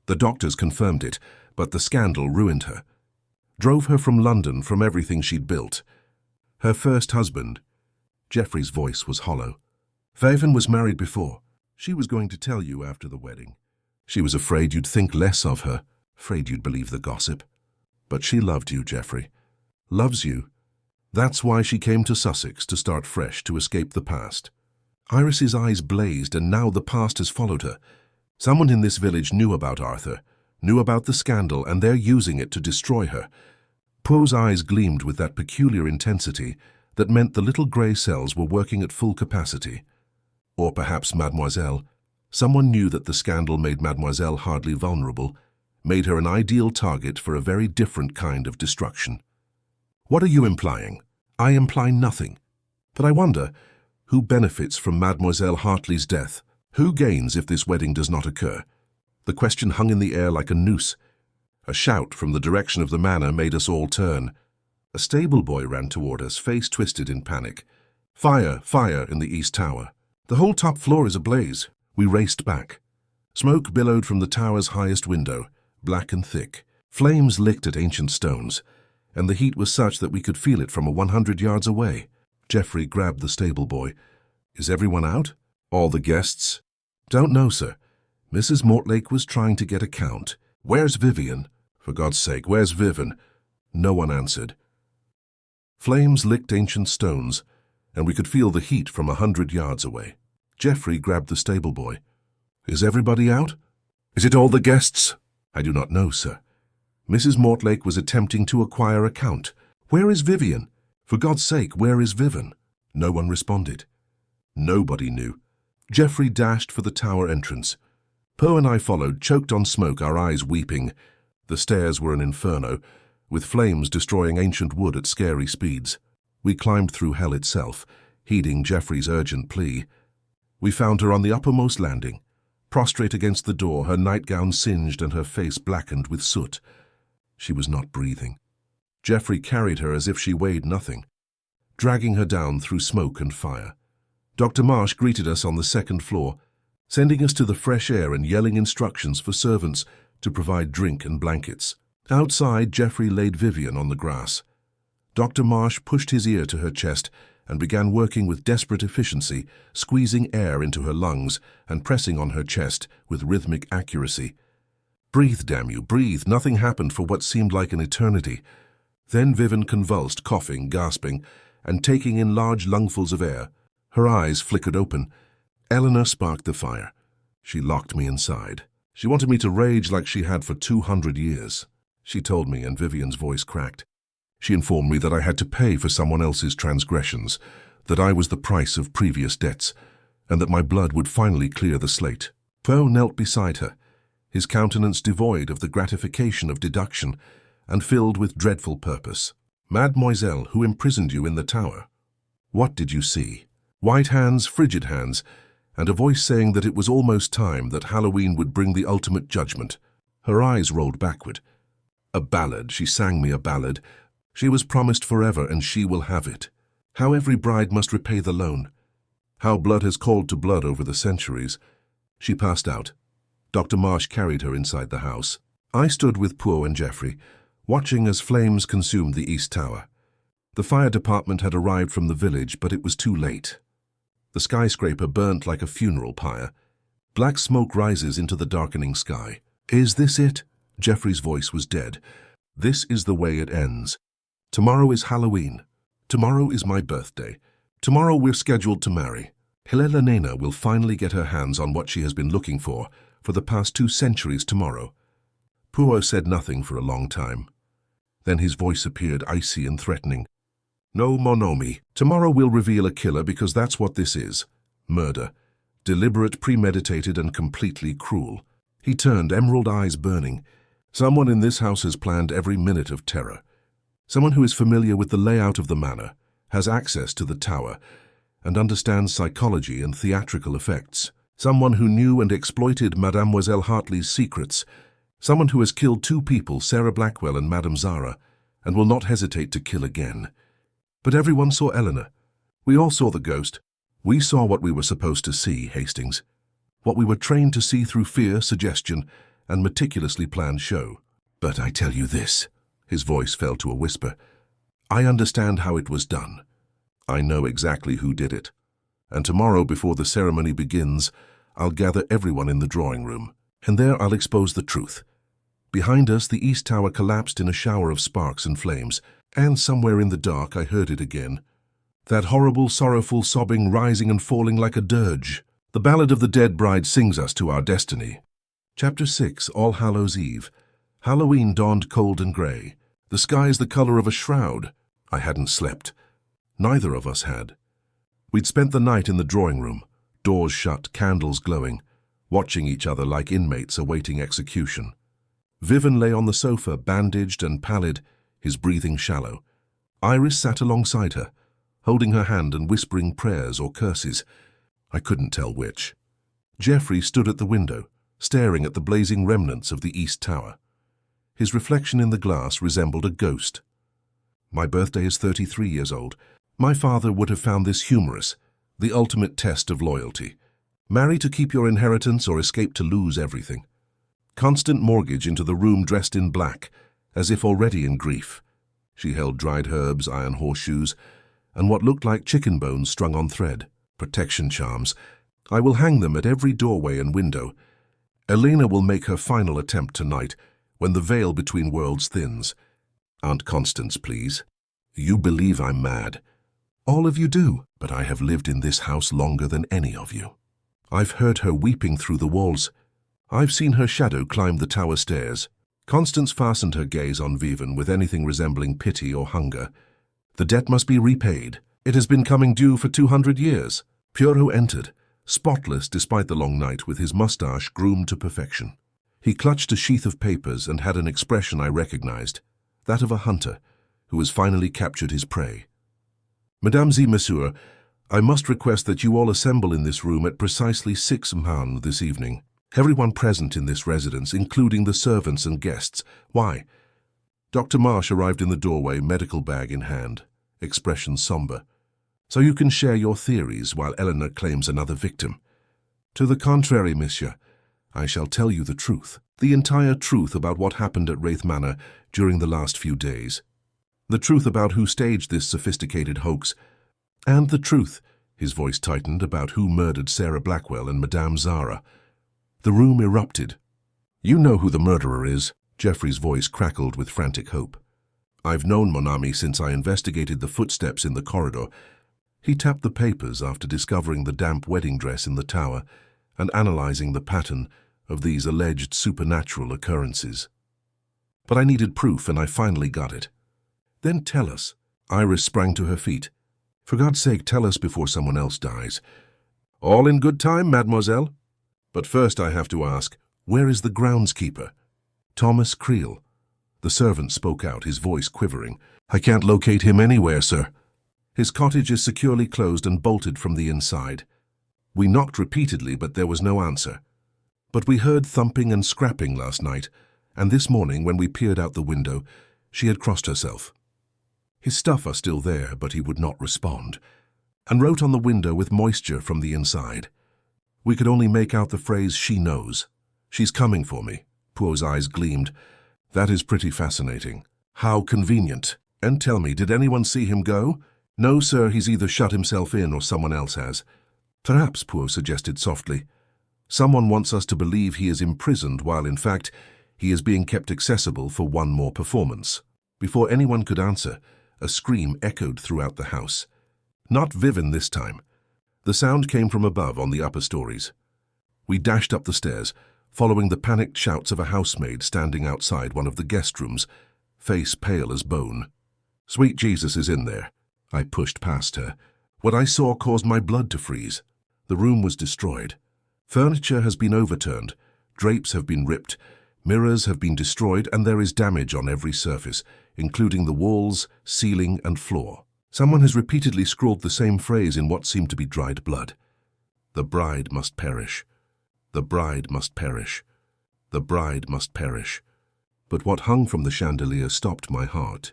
The doctors confirmed it, but the scandal ruined her. Drove her from London, from everything she'd built. Her first husband. Geoffrey's voice was hollow. Vivian was married before. She was going to tell you after the wedding. She was afraid you'd think less of her, afraid you'd believe the gossip. But she loved you, Geoffrey. Loves you. That's why she came to Sussex, to start fresh, to escape the past. Iris's eyes blazed, and now the past has followed her. Someone in this village knew about Arthur, knew about the scandal, and they're using it to destroy her. Poe's eyes gleamed with that peculiar intensity that meant the little grey cells were working at full capacity. Or perhaps Mademoiselle. Someone knew that the scandal made Mademoiselle hardly vulnerable, made her an ideal target for a very different kind of destruction. What are you implying? I imply nothing. But I wonder, who benefits from Mademoiselle Hartley's death? Who gains if this wedding does not occur? The question hung in the air like a noose. A shout from the direction of the manor made us all turn. A stable boy ran toward us, face twisted in panic. Fire, fire in the East Tower. The whole top floor is ablaze. We raced back. Smoke billowed from the tower's highest window, black and thick. Flames licked at ancient stones, and the heat was such that we could feel it from 100 yards away. Geoffrey grabbed the stable boy. Is everyone out? All the guests? Don't know, sir. Mrs. Mortlake was trying to get a count. Where's Vivian? For God's sake, where's Vivian? No one answered. Flames licked ancient stones, and we could feel the heat from 100 yards away. Geoffrey grabbed the stable boy. Is everybody out? Is it all the guests? I do not know, sir. Mrs. Mortlake was attempting to acquire a count. Where is Vivian? For God's sake, where is Vivian? No one responded. Nobody knew. Geoffrey dashed for the tower entrance. Poe and I followed, choked on smoke, our eyes weeping. The stairs were an inferno, with flames destroying ancient wood at scary speeds. We climbed through hell itself, heeding Geoffrey's urgent plea. We found her on the uppermost landing, prostrate against the door, her nightgown singed and her face blackened with soot. She was not breathing. Geoffrey carried her as if she weighed nothing, dragging her down through smoke and fire. Dr. Marsh greeted us on the second floor, sending us to the fresh air and yelling instructions for servants to provide drink and blankets. Outside, Geoffrey laid Vivian on the grass. Dr. Marsh pushed his ear to her chest and began working with desperate efficiency, squeezing air into her lungs and pressing on her chest with rhythmic accuracy. "Breathe, damn you, breathe." Nothing happened for what seemed like an eternity. Then Vivian convulsed, coughing, gasping, and taking in large lungfuls of air. Her eyes flickered open. Eleanor sparked the fire. She locked me inside. She wanted me to rage like she had for 200 years. She told me, and Vivian's voice cracked. She informed me that I had to pay for someone else's transgressions, that I was the price of previous debts, and that my blood would finally clear the slate. Poe knelt beside her, his countenance devoid of the gratification of deduction and filled with dreadful purpose. "Mademoiselle, who imprisoned you in the tower? What did you see?" White hands, frigid hands, and a voice saying that it was almost time, that Halloween would bring the ultimate judgment. Her eyes rolled backward. "A ballad, she sang me a ballad. She was promised forever, and she will have it. How every bride must repay the loan. How blood has called to blood over the centuries." She passed out. Dr. Marsh carried her inside the house. I stood with Poe and Geoffrey, watching as flames consumed the East Tower. The fire department had arrived from the village, but it was too late. The skyscraper burnt like a funeral pyre. Black smoke rises into the darkening sky. "Is this it?" Geoffrey's voice was dead. "This is the way it ends. Tomorrow is Halloween. Tomorrow is my birthday. Tomorrow we're scheduled to marry. Helena will finally get her hands on what she has been looking for the past 2 centuries tomorrow." Poe said nothing for a long time. Then his voice appeared icy and threatening. "No, mon ami. Tomorrow we'll reveal a killer, because that's what this is. Murder. Deliberate, premeditated, and completely cruel." He turned, emerald eyes burning. "Someone in this house has planned every minute of terror. Someone who is familiar with the layout of the manor, has access to the tower, and understands psychology and theatrical effects. Someone who knew and exploited Mademoiselle Hartley's secrets. Someone who has killed 2 people, Sarah Blackwell and Madame Zara, and will not hesitate to kill again. But everyone saw Eleanor. We all saw the ghost. We saw what we were supposed to see, Hastings. What we were trained to see through fear, suggestion, and meticulously planned show. But I tell you this," his voice fell to a whisper, "I understand how it was done. I know exactly who did it. And tomorrow, before the ceremony begins, I'll gather everyone in the drawing room, and there I'll expose the truth." Behind us, the East Tower collapsed in a shower of sparks and flames, and somewhere in the dark I heard it again. That horrible, sorrowful sobbing rising and falling like a dirge. The ballad of the dead bride sings us to our destiny. Chapter 6, All Hallows Eve. Halloween dawned cold and grey. The sky is the color of a shroud. I hadn't slept. Neither of us had. We'd spent the night in the drawing room, doors shut, candles glowing, watching each other like inmates awaiting execution. Vivian lay on the sofa, bandaged and pallid, his breathing shallow. Iris sat alongside her, holding her hand and whispering prayers or curses. I couldn't tell which. Geoffrey stood at the window, staring at the blazing remnants of the East Tower. His reflection in the glass resembled a ghost. My birthday is 33 years old. My father would have found this humorous, the ultimate test of loyalty. Marry to keep your inheritance or escape to lose everything. Constant mortgage into the room dressed in black, as if already in grief. She held dried herbs, iron horseshoes, and what looked like chicken bones strung on thread. Protection charms. I will hang them at every doorway and window. Elena will make her final attempt tonight, when the veil between worlds thins. Aunt Constance, please. You believe I'm mad. All of you do, but I have lived in this house longer than any of you. I've heard her weeping through the walls. I've seen her shadow climb the tower stairs. Constance fastened her gaze on Vivian with anything resembling pity or hunger. The debt must be repaid. It has been coming due for 200 years. Poirot entered, spotless despite the long night, with his moustache groomed to perfection. He clutched a sheath of papers and had an expression I recognized, that of a hunter who has finally captured his prey. Mesdames et messieurs, I must request that you all assemble in this room at precisely 6 p.m. this evening. Everyone present in this residence, including the servants and guests. Why? Dr. Marsh arrived in the doorway, medical bag in hand, expression somber. So you can share your theories while Eleanor claims another victim. To the contrary, monsieur, I shall tell you the truth, the entire truth about what happened at Wraith Manor during the last few days. The truth about who staged this sophisticated hoax, and the truth, his voice tightened, about who murdered Sarah Blackwell and Madame Zara. The room erupted. You know who the murderer is, Geoffrey's voice crackled with frantic hope. I've known mon ami since I investigated the footsteps in the corridor. He tapped the papers after discovering the damp wedding dress in the tower and analyzing the pattern of these alleged supernatural occurrences. But I needed proof, and I finally got it. Then tell us. Iris sprang to her feet. For God's sake, tell us before someone else dies. All in good time, mademoiselle. But first I have to ask, where is the groundskeeper? Thomas Creel. The servant spoke out, his voice quivering. I can't locate him anywhere, sir. His cottage is securely closed and bolted from the inside. We knocked repeatedly, but there was no answer. But we heard thumping and scrapping last night, and this morning when we peered out the window, she had crossed herself. His stuff are still there, but he would not respond, and wrote on the window with moisture from the inside. We could only make out the phrase, "She knows." She's coming for me. Poirot's eyes gleamed. That is pretty fascinating. How convenient. And tell me, did anyone see him go? No, sir, he's either shut himself in or someone else has. Perhaps, Poirot suggested softly. Someone wants us to believe he is imprisoned while, in fact, he is being kept accessible for one more performance. Before anyone could answer, a scream echoed throughout the house. Not Vivian this time. The sound came from above on the upper stories. We dashed up the stairs, following the panicked shouts of a housemaid standing outside one of the guest rooms, face pale as bone. Sweet Jesus is in there. I pushed past her. What I saw caused my blood to freeze. The room was destroyed. Furniture has been overturned, drapes have been ripped, mirrors have been destroyed, and there is damage on every surface, including the walls, ceiling, and floor. Someone has repeatedly scrawled the same phrase in what seemed to be dried blood. The bride must perish. The bride must perish. The bride must perish. But what hung from the chandelier stopped my heart.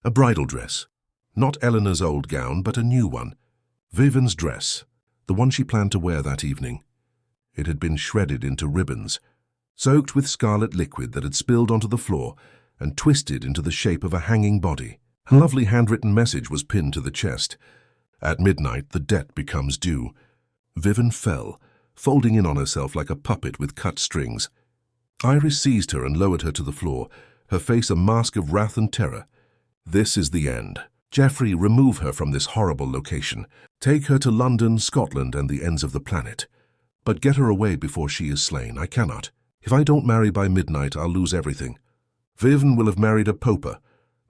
A bridal dress. Not Eleanor's old gown, but a new one. Vivian's dress, the one she planned to wear that evening. It had been shredded into ribbons, soaked with scarlet liquid that had spilled onto the floor and twisted into the shape of a hanging body. A lovely handwritten message was pinned to the chest. At midnight, the debt becomes due. Vivian fell, folding in on herself like a puppet with cut strings. Iris seized her and lowered her to the floor, her face a mask of wrath and terror. This is the end. Geoffrey, remove her from this horrible location. Take her to London, Scotland, and the ends of the planet. But get her away before she is slain. I cannot. If I don't marry by midnight, I'll lose everything. Vivian will have married a pauper.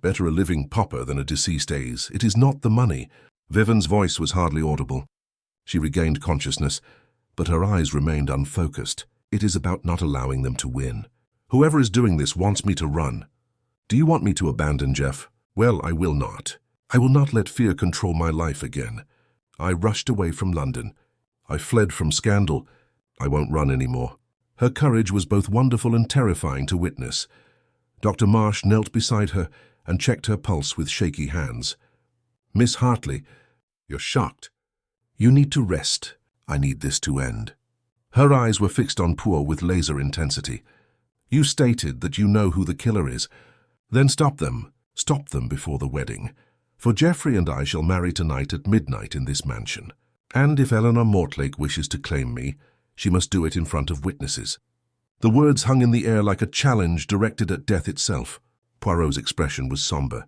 Better a living pauper than a deceased ace. It is not the money. Vivian's voice was hardly audible. She regained consciousness, but her eyes remained unfocused. It is about not allowing them to win. Whoever is doing this wants me to run. Do you want me to abandon Jeff? Well, I will not. I will not let fear control my life again. I rushed away from London. I fled from scandal. I won't run anymore. Her courage was both wonderful and terrifying to witness. Dr. Marsh knelt beside her and checked her pulse with shaky hands. Miss Hartley, you're shocked. You need to rest. I need this to end. Her eyes were fixed on Poirot with laser intensity. You stated that you know who the killer is. Then stop them. Stop them before the wedding. For Geoffrey and I shall marry tonight at midnight in this mansion. And if Eleanor Mortlake wishes to claim me, she must do it in front of witnesses. The words hung in the air like a challenge directed at death itself. Poirot's expression was somber.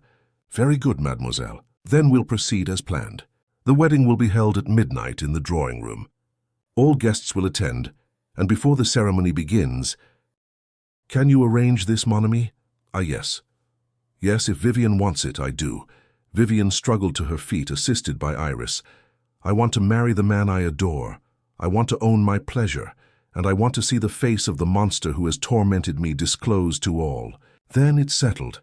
Very good, mademoiselle. Then we'll proceed as planned. The wedding will be held at midnight in the drawing room. All guests will attend, And before the ceremony begins, "Can you arrange this, mon ami?" Yes. Yes, if Vivian wants it, I do. Vivian struggled to her feet, assisted by Iris. "I want to marry the man I adore. I want to own my pleasure, and I want to see the face of the monster who has tormented me disclosed to all." Then it settled.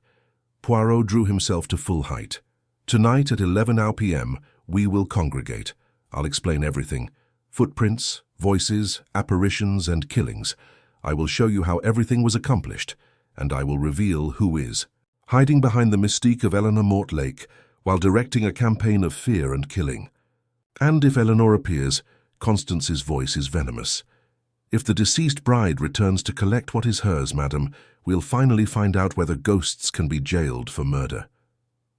Poirot drew himself to full height. "Tonight at 11 p.m., we will congregate. I'll explain everything. Footprints, voices, apparitions, and killings. I will show you how everything was accomplished, and I will reveal who is hiding behind the mystique of Eleanor Mortlake while directing a campaign of fear and killing. And if Eleanor appears, Constance's voice is venomous. If the deceased bride returns to collect what is hers, madam, we'll finally find out whether ghosts can be jailed for murder."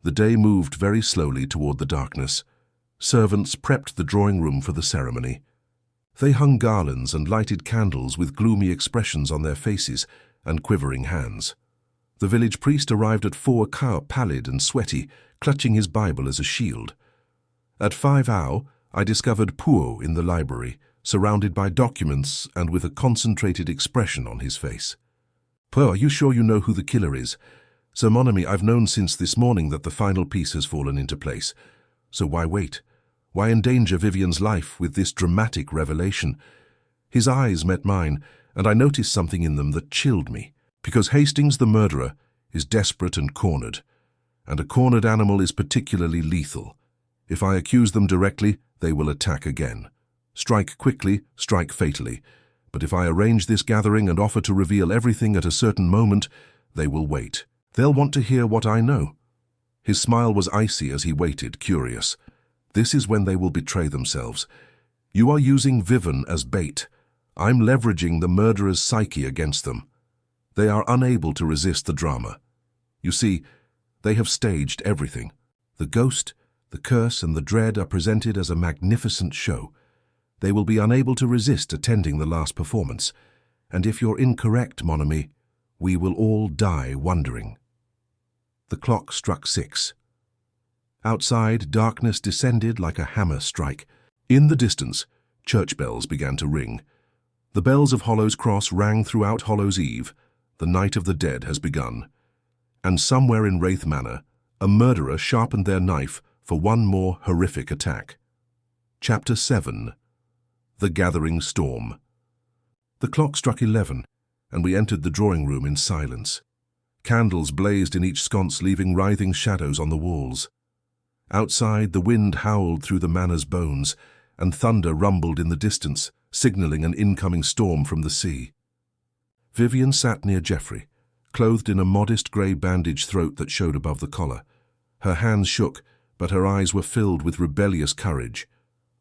The day moved very slowly toward the darkness. Servants prepped the drawing room for the ceremony. They hung garlands and lighted candles with gloomy expressions on their faces and quivering hands. The village priest arrived at 4 pallid and sweaty, clutching his Bible as a shield. At 5 I discovered Poirot in the library, surrounded by documents and with a concentrated expression on his face. "Poirot, are you sure you know who the killer is?" "Sir, mon ami, I've known since this morning that the final piece has fallen into place. So why wait? Why endanger Vivian's life with this dramatic revelation?" His eyes met mine, and I noticed something in them that chilled me. Because Hastings, the murderer, is desperate and cornered. And a cornered animal is particularly lethal. If I accuse them directly, they will attack again. Strike quickly, strike fatally. But if I arrange this gathering and offer to reveal everything at a certain moment, they will wait. They'll want to hear what I know. His smile was icy as he waited, curious. This is when they will betray themselves. "You are using Vivian as bait. I'm leveraging the murderer's psyche against them. They are unable to resist the drama. You see, they have staged everything. The ghost, the curse, and the dread are presented as a magnificent show. They will be unable to resist attending the last performance. And if you're incorrect, mon ami, we will all die wondering." The clock struck 6. Outside, darkness descended like a hammer strike. In the distance, church bells began to ring. The bells of Hallows Cross rang throughout Hallows Eve. The night of the dead has begun. And somewhere in Wraith Manor, a murderer sharpened their knife for one more horrific attack. Chapter 7. The Gathering Storm. The clock struck 11, and we entered the drawing room in silence. Candles blazed in each sconce, leaving writhing shadows on the walls. Outside, the wind howled through the manor's bones, and thunder rumbled in the distance, signaling an incoming storm from the sea. Vivian sat near Geoffrey, clothed in a modest grey bandage throat that showed above the collar. Her hands shook, but her eyes were filled with rebellious courage.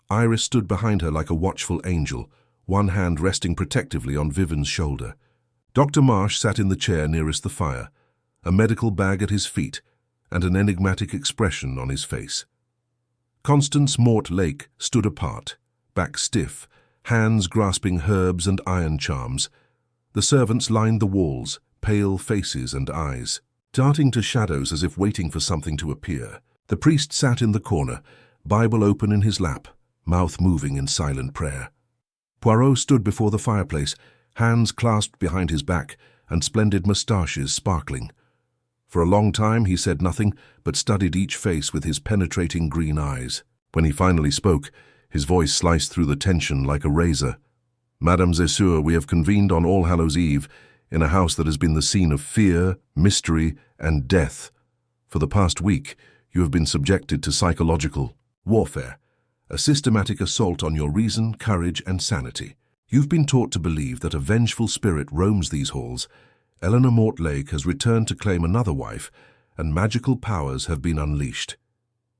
Iris stood behind her like a watchful angel, one hand resting protectively on Vivian's shoulder. Dr. Marsh sat in the chair nearest the fire, a medical bag at his feet, and an enigmatic expression on his face. Constance Mortlake stood apart, back stiff, hands grasping herbs and iron charms. The servants lined the walls, pale faces and eyes, darting to shadows as if waiting for something to appear. The priest sat in the corner, Bible open in his lap, mouth moving in silent prayer. Poirot stood before the fireplace, hands clasped behind his back and splendid moustaches sparkling. For a long time he said nothing, but studied each face with his penetrating green eyes. When he finally spoke, his voice sliced through the tension like a razor. "Mesdames et Messieurs, we have convened on All Hallows Eve in a house that has been the scene of fear, mystery, and death. For the past week, you have been subjected to psychological warfare, a systematic assault on your reason, courage, and sanity. You've been taught to believe that a vengeful spirit roams these halls. Eleanor Mortlake has returned to claim another wife, and magical powers have been unleashed."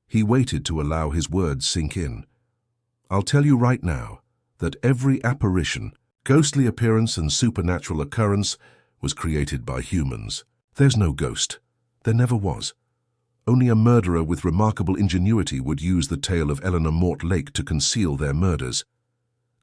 He waited to allow his words sink in. "I'll tell you right now that every apparition, ghostly appearance, and supernatural occurrence was created by humans. There's no ghost. There never was. Only a murderer with remarkable ingenuity would use the tale of Eleanor Mortlake to conceal their murders."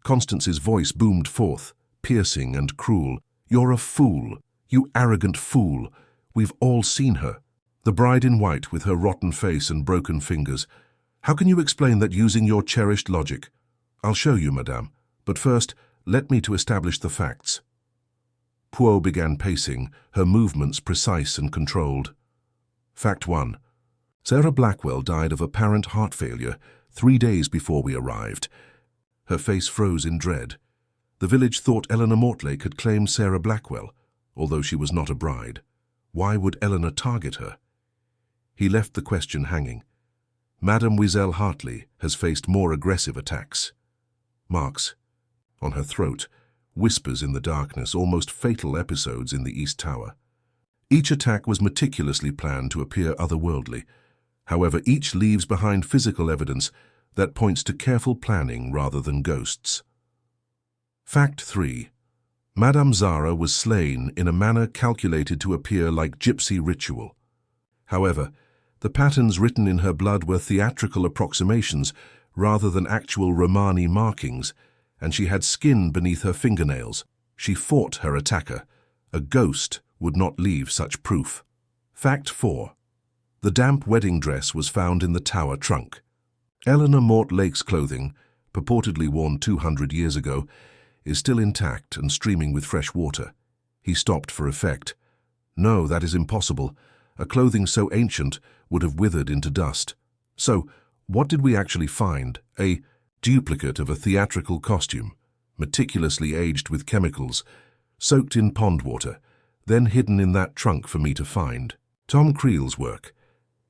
Constance's voice boomed forth, piercing and cruel. "You're a fool, you arrogant fool. We've all seen her. The bride in white with her rotten face and broken fingers. How can you explain that using your cherished logic?" "I'll show you, madame. But first, Let me to establish the facts. Poirot began pacing, her movements precise and controlled. Fact 1. Sarah Blackwell died of apparent heart failure 3 days before we arrived. Her face froze in dread. The village thought Eleanor Mortlake had claimed Sarah Blackwell, although she was not a bride. Why would Eleanor target her? He left the question hanging. Madame Wiesel Hartley has faced more aggressive attacks. Marks on her throat, whispers in the darkness, almost fatal episodes in the East Tower. Each attack was meticulously planned to appear otherworldly. However, each leaves behind physical evidence that points to careful planning rather than ghosts. Fact 3. Madame Zara was slain in a manner calculated to appear like gypsy ritual. However, the patterns written in her blood were theatrical approximations rather than actual Romani markings, and she had skin beneath her fingernails. She fought her attacker. A ghost would not leave such proof. Fact 4. The damp wedding dress was found in the tower trunk. Eleanor Mortlake's clothing, purportedly worn 200 years ago, is still intact and streaming with fresh water. He stopped for effect. No, that is impossible. A clothing so ancient would have withered into dust. So, what did we actually find? A duplicate of a theatrical costume, meticulously aged with chemicals, soaked in pond water, then hidden in that trunk for me to find. Tom Creel's work.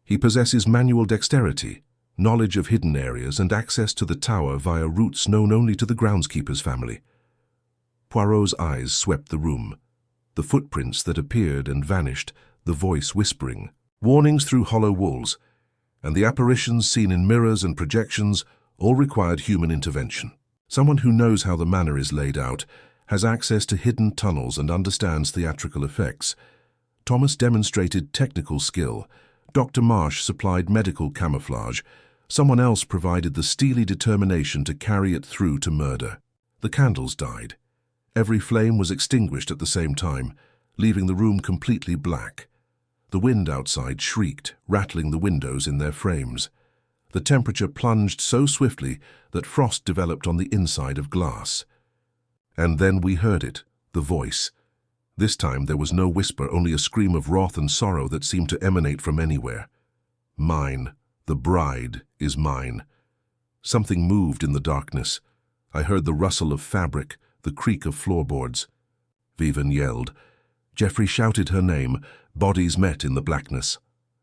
He possesses manual dexterity, knowledge of hidden areas, and access to the tower via routes known only to the groundskeeper's family. Poirot's eyes swept the room. The footprints that appeared and vanished, the voice whispering, warnings through hollow walls, and the apparitions seen in mirrors and projections all required human intervention. Someone who knows how the manor is laid out, has access to hidden tunnels and understands theatrical effects. Thomas demonstrated technical skill. Dr. Marsh supplied medical camouflage. Someone else provided the steely determination to carry it through to murder. The candles died. Every flame was extinguished at the same time, leaving the room completely black. The wind outside shrieked, rattling the windows in their frames. The temperature plunged so swiftly that frost developed on the inside of glass. And then we heard it, the voice. This time there was no whisper, only a scream of wrath and sorrow that seemed to emanate from anywhere. Mine, the bride, is mine. Something moved in the darkness. I heard the rustle of fabric, the creak of floorboards. Vivian yelled. Geoffrey shouted her name. Bodies met in the blackness.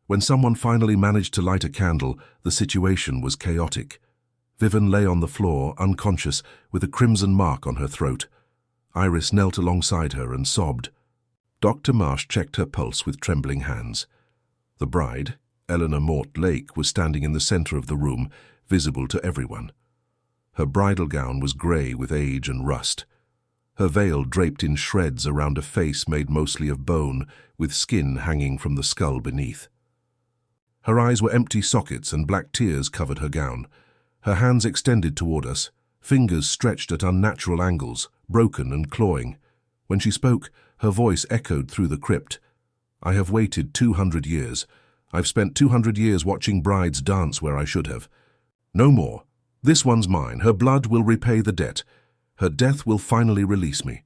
When someone finally managed to light a candle, the situation was chaotic. Vivian lay on the floor, unconscious, with a crimson mark on her throat. Iris knelt alongside her and sobbed. Dr. Marsh checked her pulse with trembling hands. The bride, Eleanor Mortlake, was standing in the center of the room, visible to everyone. Her bridal gown was grey with age and rust. Her veil draped in shreds around a face made mostly of bone, with skin hanging from the skull beneath. Her eyes were empty sockets and black tears covered her gown. Her hands extended toward us, fingers stretched at unnatural angles, broken and clawing. When she spoke, her voice echoed through the crypt. I have waited 200 years. I've spent 200 years watching brides dance where I should have. No more. This one's mine. Her blood will repay the debt. Her death will finally release me.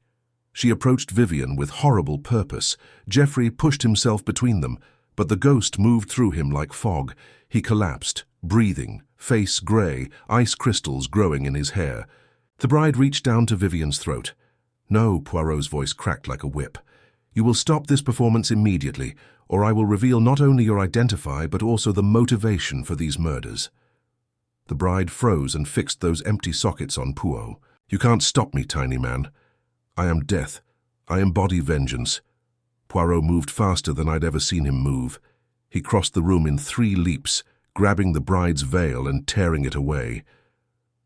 She approached Vivian with horrible purpose. Geoffrey pushed himself between them, but the ghost moved through him like fog. He collapsed, breathing, face grey, ice crystals growing in his hair. The bride reached down to Vivian's throat. No, Poirot's voice cracked like a whip. You will stop this performance immediately, or I will reveal not only your identity but also the motivation for these murders. The bride froze and fixed those empty sockets on Poirot. You can't stop me, tiny man. I am death. I embody vengeance. Poirot moved faster than I'd ever seen him move. He crossed the room in 3 leaps, grabbing the bride's veil and tearing it away.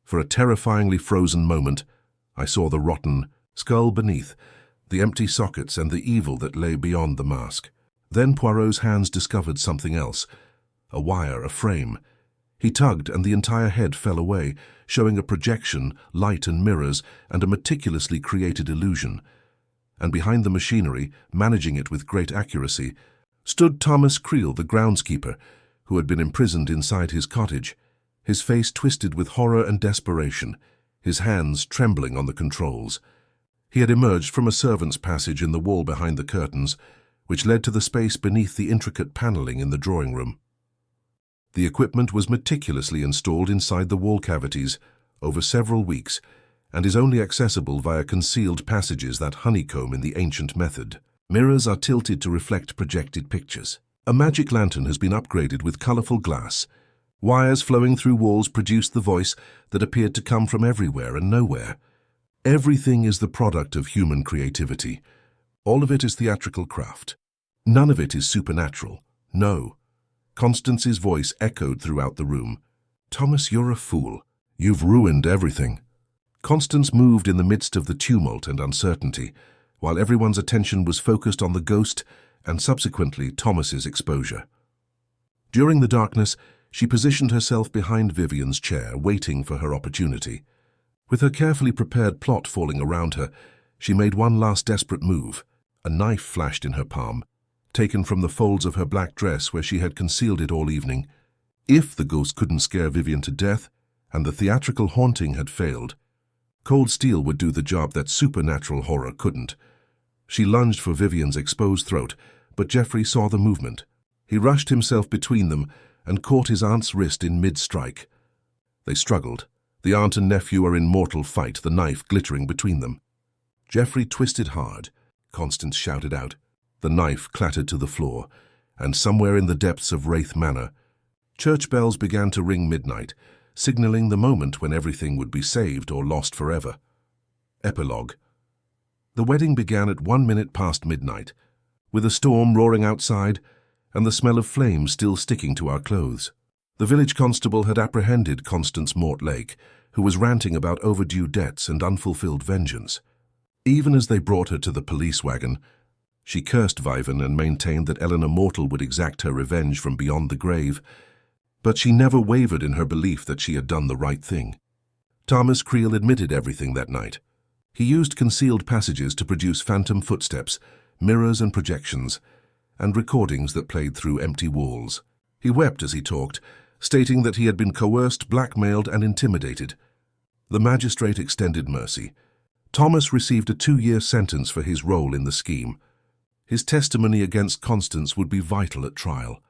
For a terrifyingly frozen moment, I saw the rotten skull beneath, the empty sockets and the evil that lay beyond the mask. Then Poirot's hands discovered something else, a wire, a frame. He tugged and the entire head fell away, showing a projection, light and mirrors, and a meticulously created illusion. And behind the machinery, managing it with great accuracy, stood Thomas Creel, the groundskeeper, who had been imprisoned inside his cottage. His face twisted with horror and desperation. his hands trembling on the controls. He had emerged from a servant's passage in the wall behind the curtains, which led to the space beneath the intricate paneling in the drawing room. The equipment was meticulously installed inside the wall cavities over several weeks and is only accessible via concealed passages that honeycomb in the ancient method. Mirrors are tilted to reflect projected pictures. A magic lantern has been upgraded with colorful glass. Wires flowing through walls produced the voice that appeared to come from everywhere and nowhere. Everything is the product of human creativity. All of it is theatrical craft. None of it is supernatural. No. Constance's voice echoed throughout the room. Thomas, you're a fool. You've ruined everything. Constance moved in the midst of the tumult and uncertainty, while everyone's attention was focused on the ghost and subsequently Thomas's exposure. During the darkness, she positioned herself behind Vivian's chair, waiting for her opportunity. With her carefully prepared plot falling around her, she made one last desperate move. A knife flashed in her palm, taken from the folds of her black dress where she had concealed it all evening. If the ghost couldn't scare Vivian to death, and the theatrical haunting had failed, cold steel would do the job that supernatural horror couldn't. She lunged for Vivian's exposed throat, but Geoffrey saw the movement. He rushed himself between them and caught his aunt's wrist in mid-strike. They struggled. The aunt and nephew are in mortal fight, the knife glittering between them. Geoffrey twisted hard. Constance shouted out. The knife clattered to the floor, and somewhere in the depths of Wraith Manor, church bells began to ring midnight, signaling the moment when everything would be saved or lost forever. Epilogue. The wedding began at 1 minute past midnight, with a storm roaring outside and the smell of flames still sticking to our clothes. The village constable had apprehended Constance Mortlake, who was ranting about overdue debts and unfulfilled vengeance. Even as they brought her to the police wagon, she cursed Vivan and maintained that Eleanor Mortal would exact her revenge from beyond the grave, but she never wavered in her belief that she had done the right thing. Thomas Creel admitted everything that night. He used concealed passages to produce phantom footsteps, mirrors and projections, and recordings that played through empty walls. He wept as he talked, stating that he had been coerced, blackmailed, and intimidated. The magistrate extended mercy. Thomas received a 2-year sentence for his role in the scheme. His testimony against Constance would be vital at trial.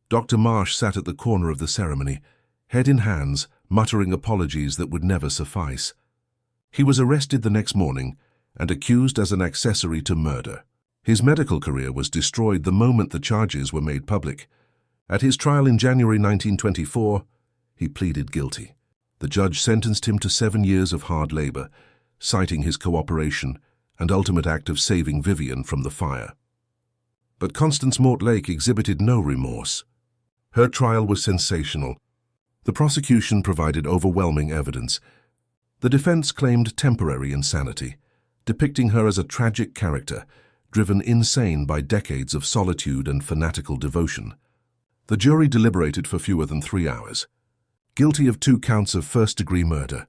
Dr. Marsh sat at the corner of the ceremony, head in hands, muttering apologies that would never suffice. He was arrested the next morning and accused as an accessory to murder. His medical career was destroyed the moment the charges were made public. At his trial in January 1924, he pleaded guilty. The judge sentenced him to 7 years of hard labor, citing his cooperation and ultimate act of saving Vivian from the fire. But Constance Mortlake exhibited no remorse. Her trial was sensational. The prosecution provided overwhelming evidence. The defense claimed temporary insanity, depicting her as a tragic character, driven insane by decades of solitude and fanatical devotion. The jury deliberated for fewer than 3 hours. Guilty of 2 counts of first-degree murder,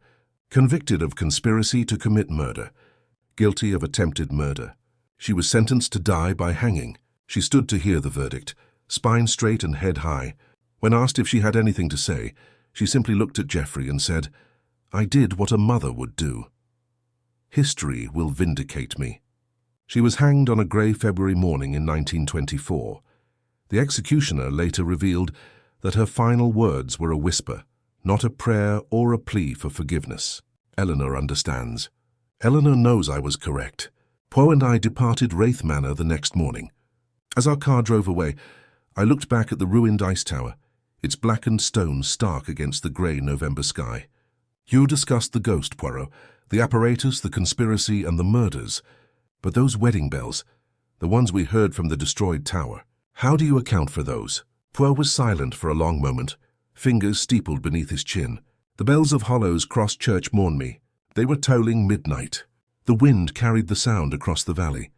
convicted of conspiracy to commit murder, guilty of attempted murder. She was sentenced to die by hanging. She stood to hear the verdict, spine straight and head high. When asked if she had anything to say, she simply looked at Geoffrey and said, "I did what a mother would do. History will vindicate me." She was hanged on a grey February morning in 1924. The executioner later revealed that her final words were a whisper, not a prayer or a plea for forgiveness. Eleanor understands. Eleanor knows I was correct. Poe and I departed Wraith Manor the next morning. As our car drove away, I looked back at the ruined ice tower, its blackened stone stark against the grey November sky. You discussed the ghost, Poirot, the apparatus, the conspiracy, and the murders. But those wedding bells, the ones we heard from the destroyed tower, how do you account for those? Poirot was silent for a long moment, fingers steepled beneath his chin. The bells of Hollows Cross Church mourned me. They were tolling midnight. The wind carried the sound across the valley.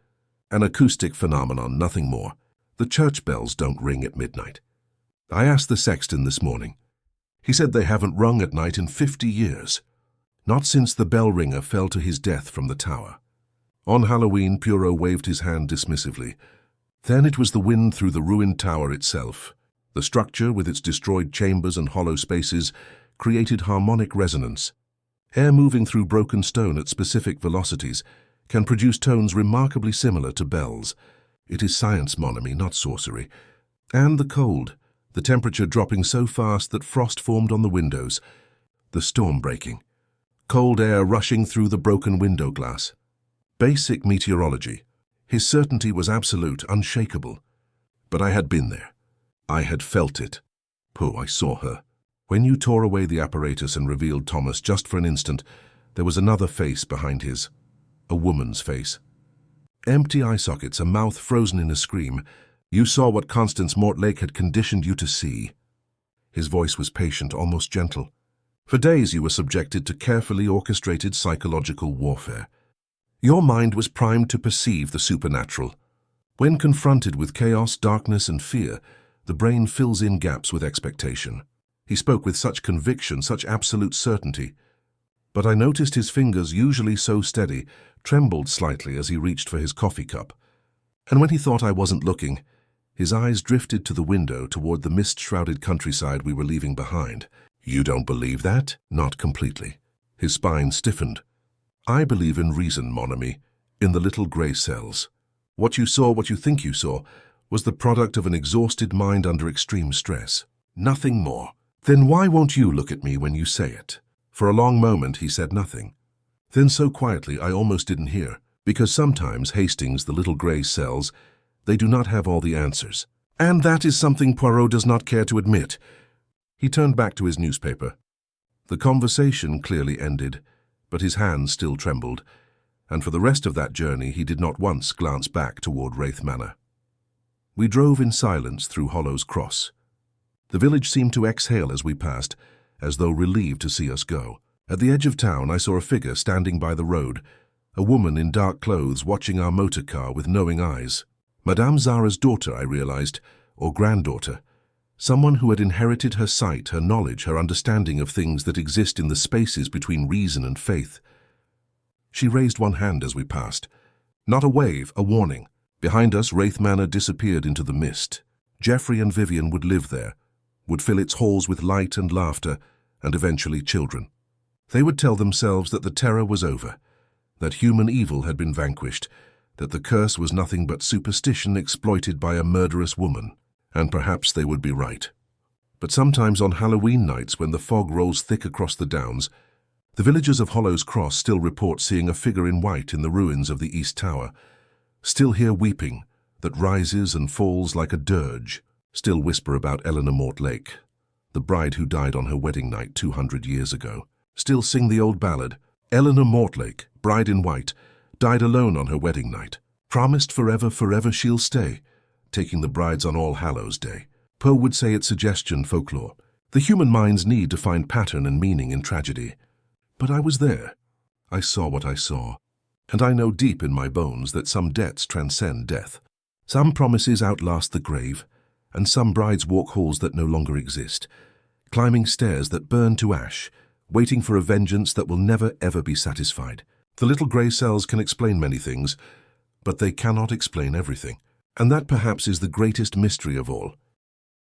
An acoustic phenomenon, nothing more. The church bells don't ring at midnight. I asked the sexton this morning. He said they haven't rung at night in 50 years. Not since the bell ringer fell to his death from the tower. On Halloween, Poirot waved his hand dismissively. Then it was the wind through the ruined tower itself. The structure, with its destroyed chambers and hollow spaces, created harmonic resonance. Air moving through broken stone at specific velocities can produce tones remarkably similar to bells. It is science, mon ami, not sorcery. And the cold, the temperature dropping so fast that frost formed on the windows, the storm breaking, cold air rushing through the broken window glass. Basic meteorology. His certainty was absolute, unshakable. But I had been there. I had felt it. Poe, I saw her. When you tore away the apparatus and revealed Thomas just for an instant, there was another face behind his. A woman's face. Empty eye sockets, a mouth frozen in a scream. You saw what Constance Mortlake had conditioned you to see. His voice was patient, almost gentle. For days you were subjected to carefully orchestrated psychological warfare. Your mind was primed to perceive the supernatural. When confronted with chaos, darkness, and fear, the brain fills in gaps with expectation. He spoke with such conviction, such absolute certainty. But I noticed his fingers, usually so steady, trembled slightly as he reached for his coffee cup. And when he thought I wasn't looking, his eyes drifted to the window toward the mist-shrouded countryside we were leaving behind. You don't believe that? Not completely. His spine stiffened. I believe in reason, mon ami, in the little grey cells. What you saw, what you think you saw, was the product of an exhausted mind under extreme stress. Nothing more. Then why won't you look at me when you say it? For a long moment he said nothing. Then so quietly I almost didn't hear, because sometimes, Hastings, the little grey cells, they do not have all the answers. And that is something Poirot does not care to admit. He turned back to his newspaper. The conversation clearly ended, but his hands still trembled, and for the rest of that journey he did not once glance back toward Wraith Manor. We drove in silence through Hollow's Cross. The village seemed to exhale as we passed, as though relieved to see us go. At the edge of town I saw a figure standing by the road, a woman in dark clothes watching our motor car with knowing eyes. Madame Zara's daughter, I realized, or granddaughter. Someone who had inherited her sight, her knowledge, her understanding of things that exist in the spaces between reason and faith. She raised one hand as we passed. Not a wave, a warning. Behind us, Wraith Manor disappeared into the mist. Geoffrey and Vivian would live there, would fill its halls with light and laughter, and eventually children. They would tell themselves that the terror was over, that human evil had been vanquished, that the curse was nothing but superstition exploited by a murderous woman, and perhaps they would be right. But sometimes on Halloween nights, when the fog rolls thick across the downs, the villagers of Hollow's Cross still report seeing a figure in white in the ruins of the East Tower, still hear weeping that rises and falls like a dirge, still whisper about Eleanor Mortlake, the bride who died on her wedding night 200 years ago. Still sing the old ballad, Eleanor Mortlake, bride in white, died alone on her wedding night. Promised forever, forever she'll stay, taking the brides on All Hallows Day. Poe would say it's suggestion folklore. The human mind's need to find pattern and meaning in tragedy. But I was there. I saw what I saw. And I know deep in my bones that some debts transcend death. Some promises outlast the grave, and some brides walk halls that no longer exist, climbing stairs that burn to ash, waiting for a vengeance that will never ever be satisfied. The little grey cells can explain many things, but they cannot explain everything. And that perhaps is the greatest mystery of all.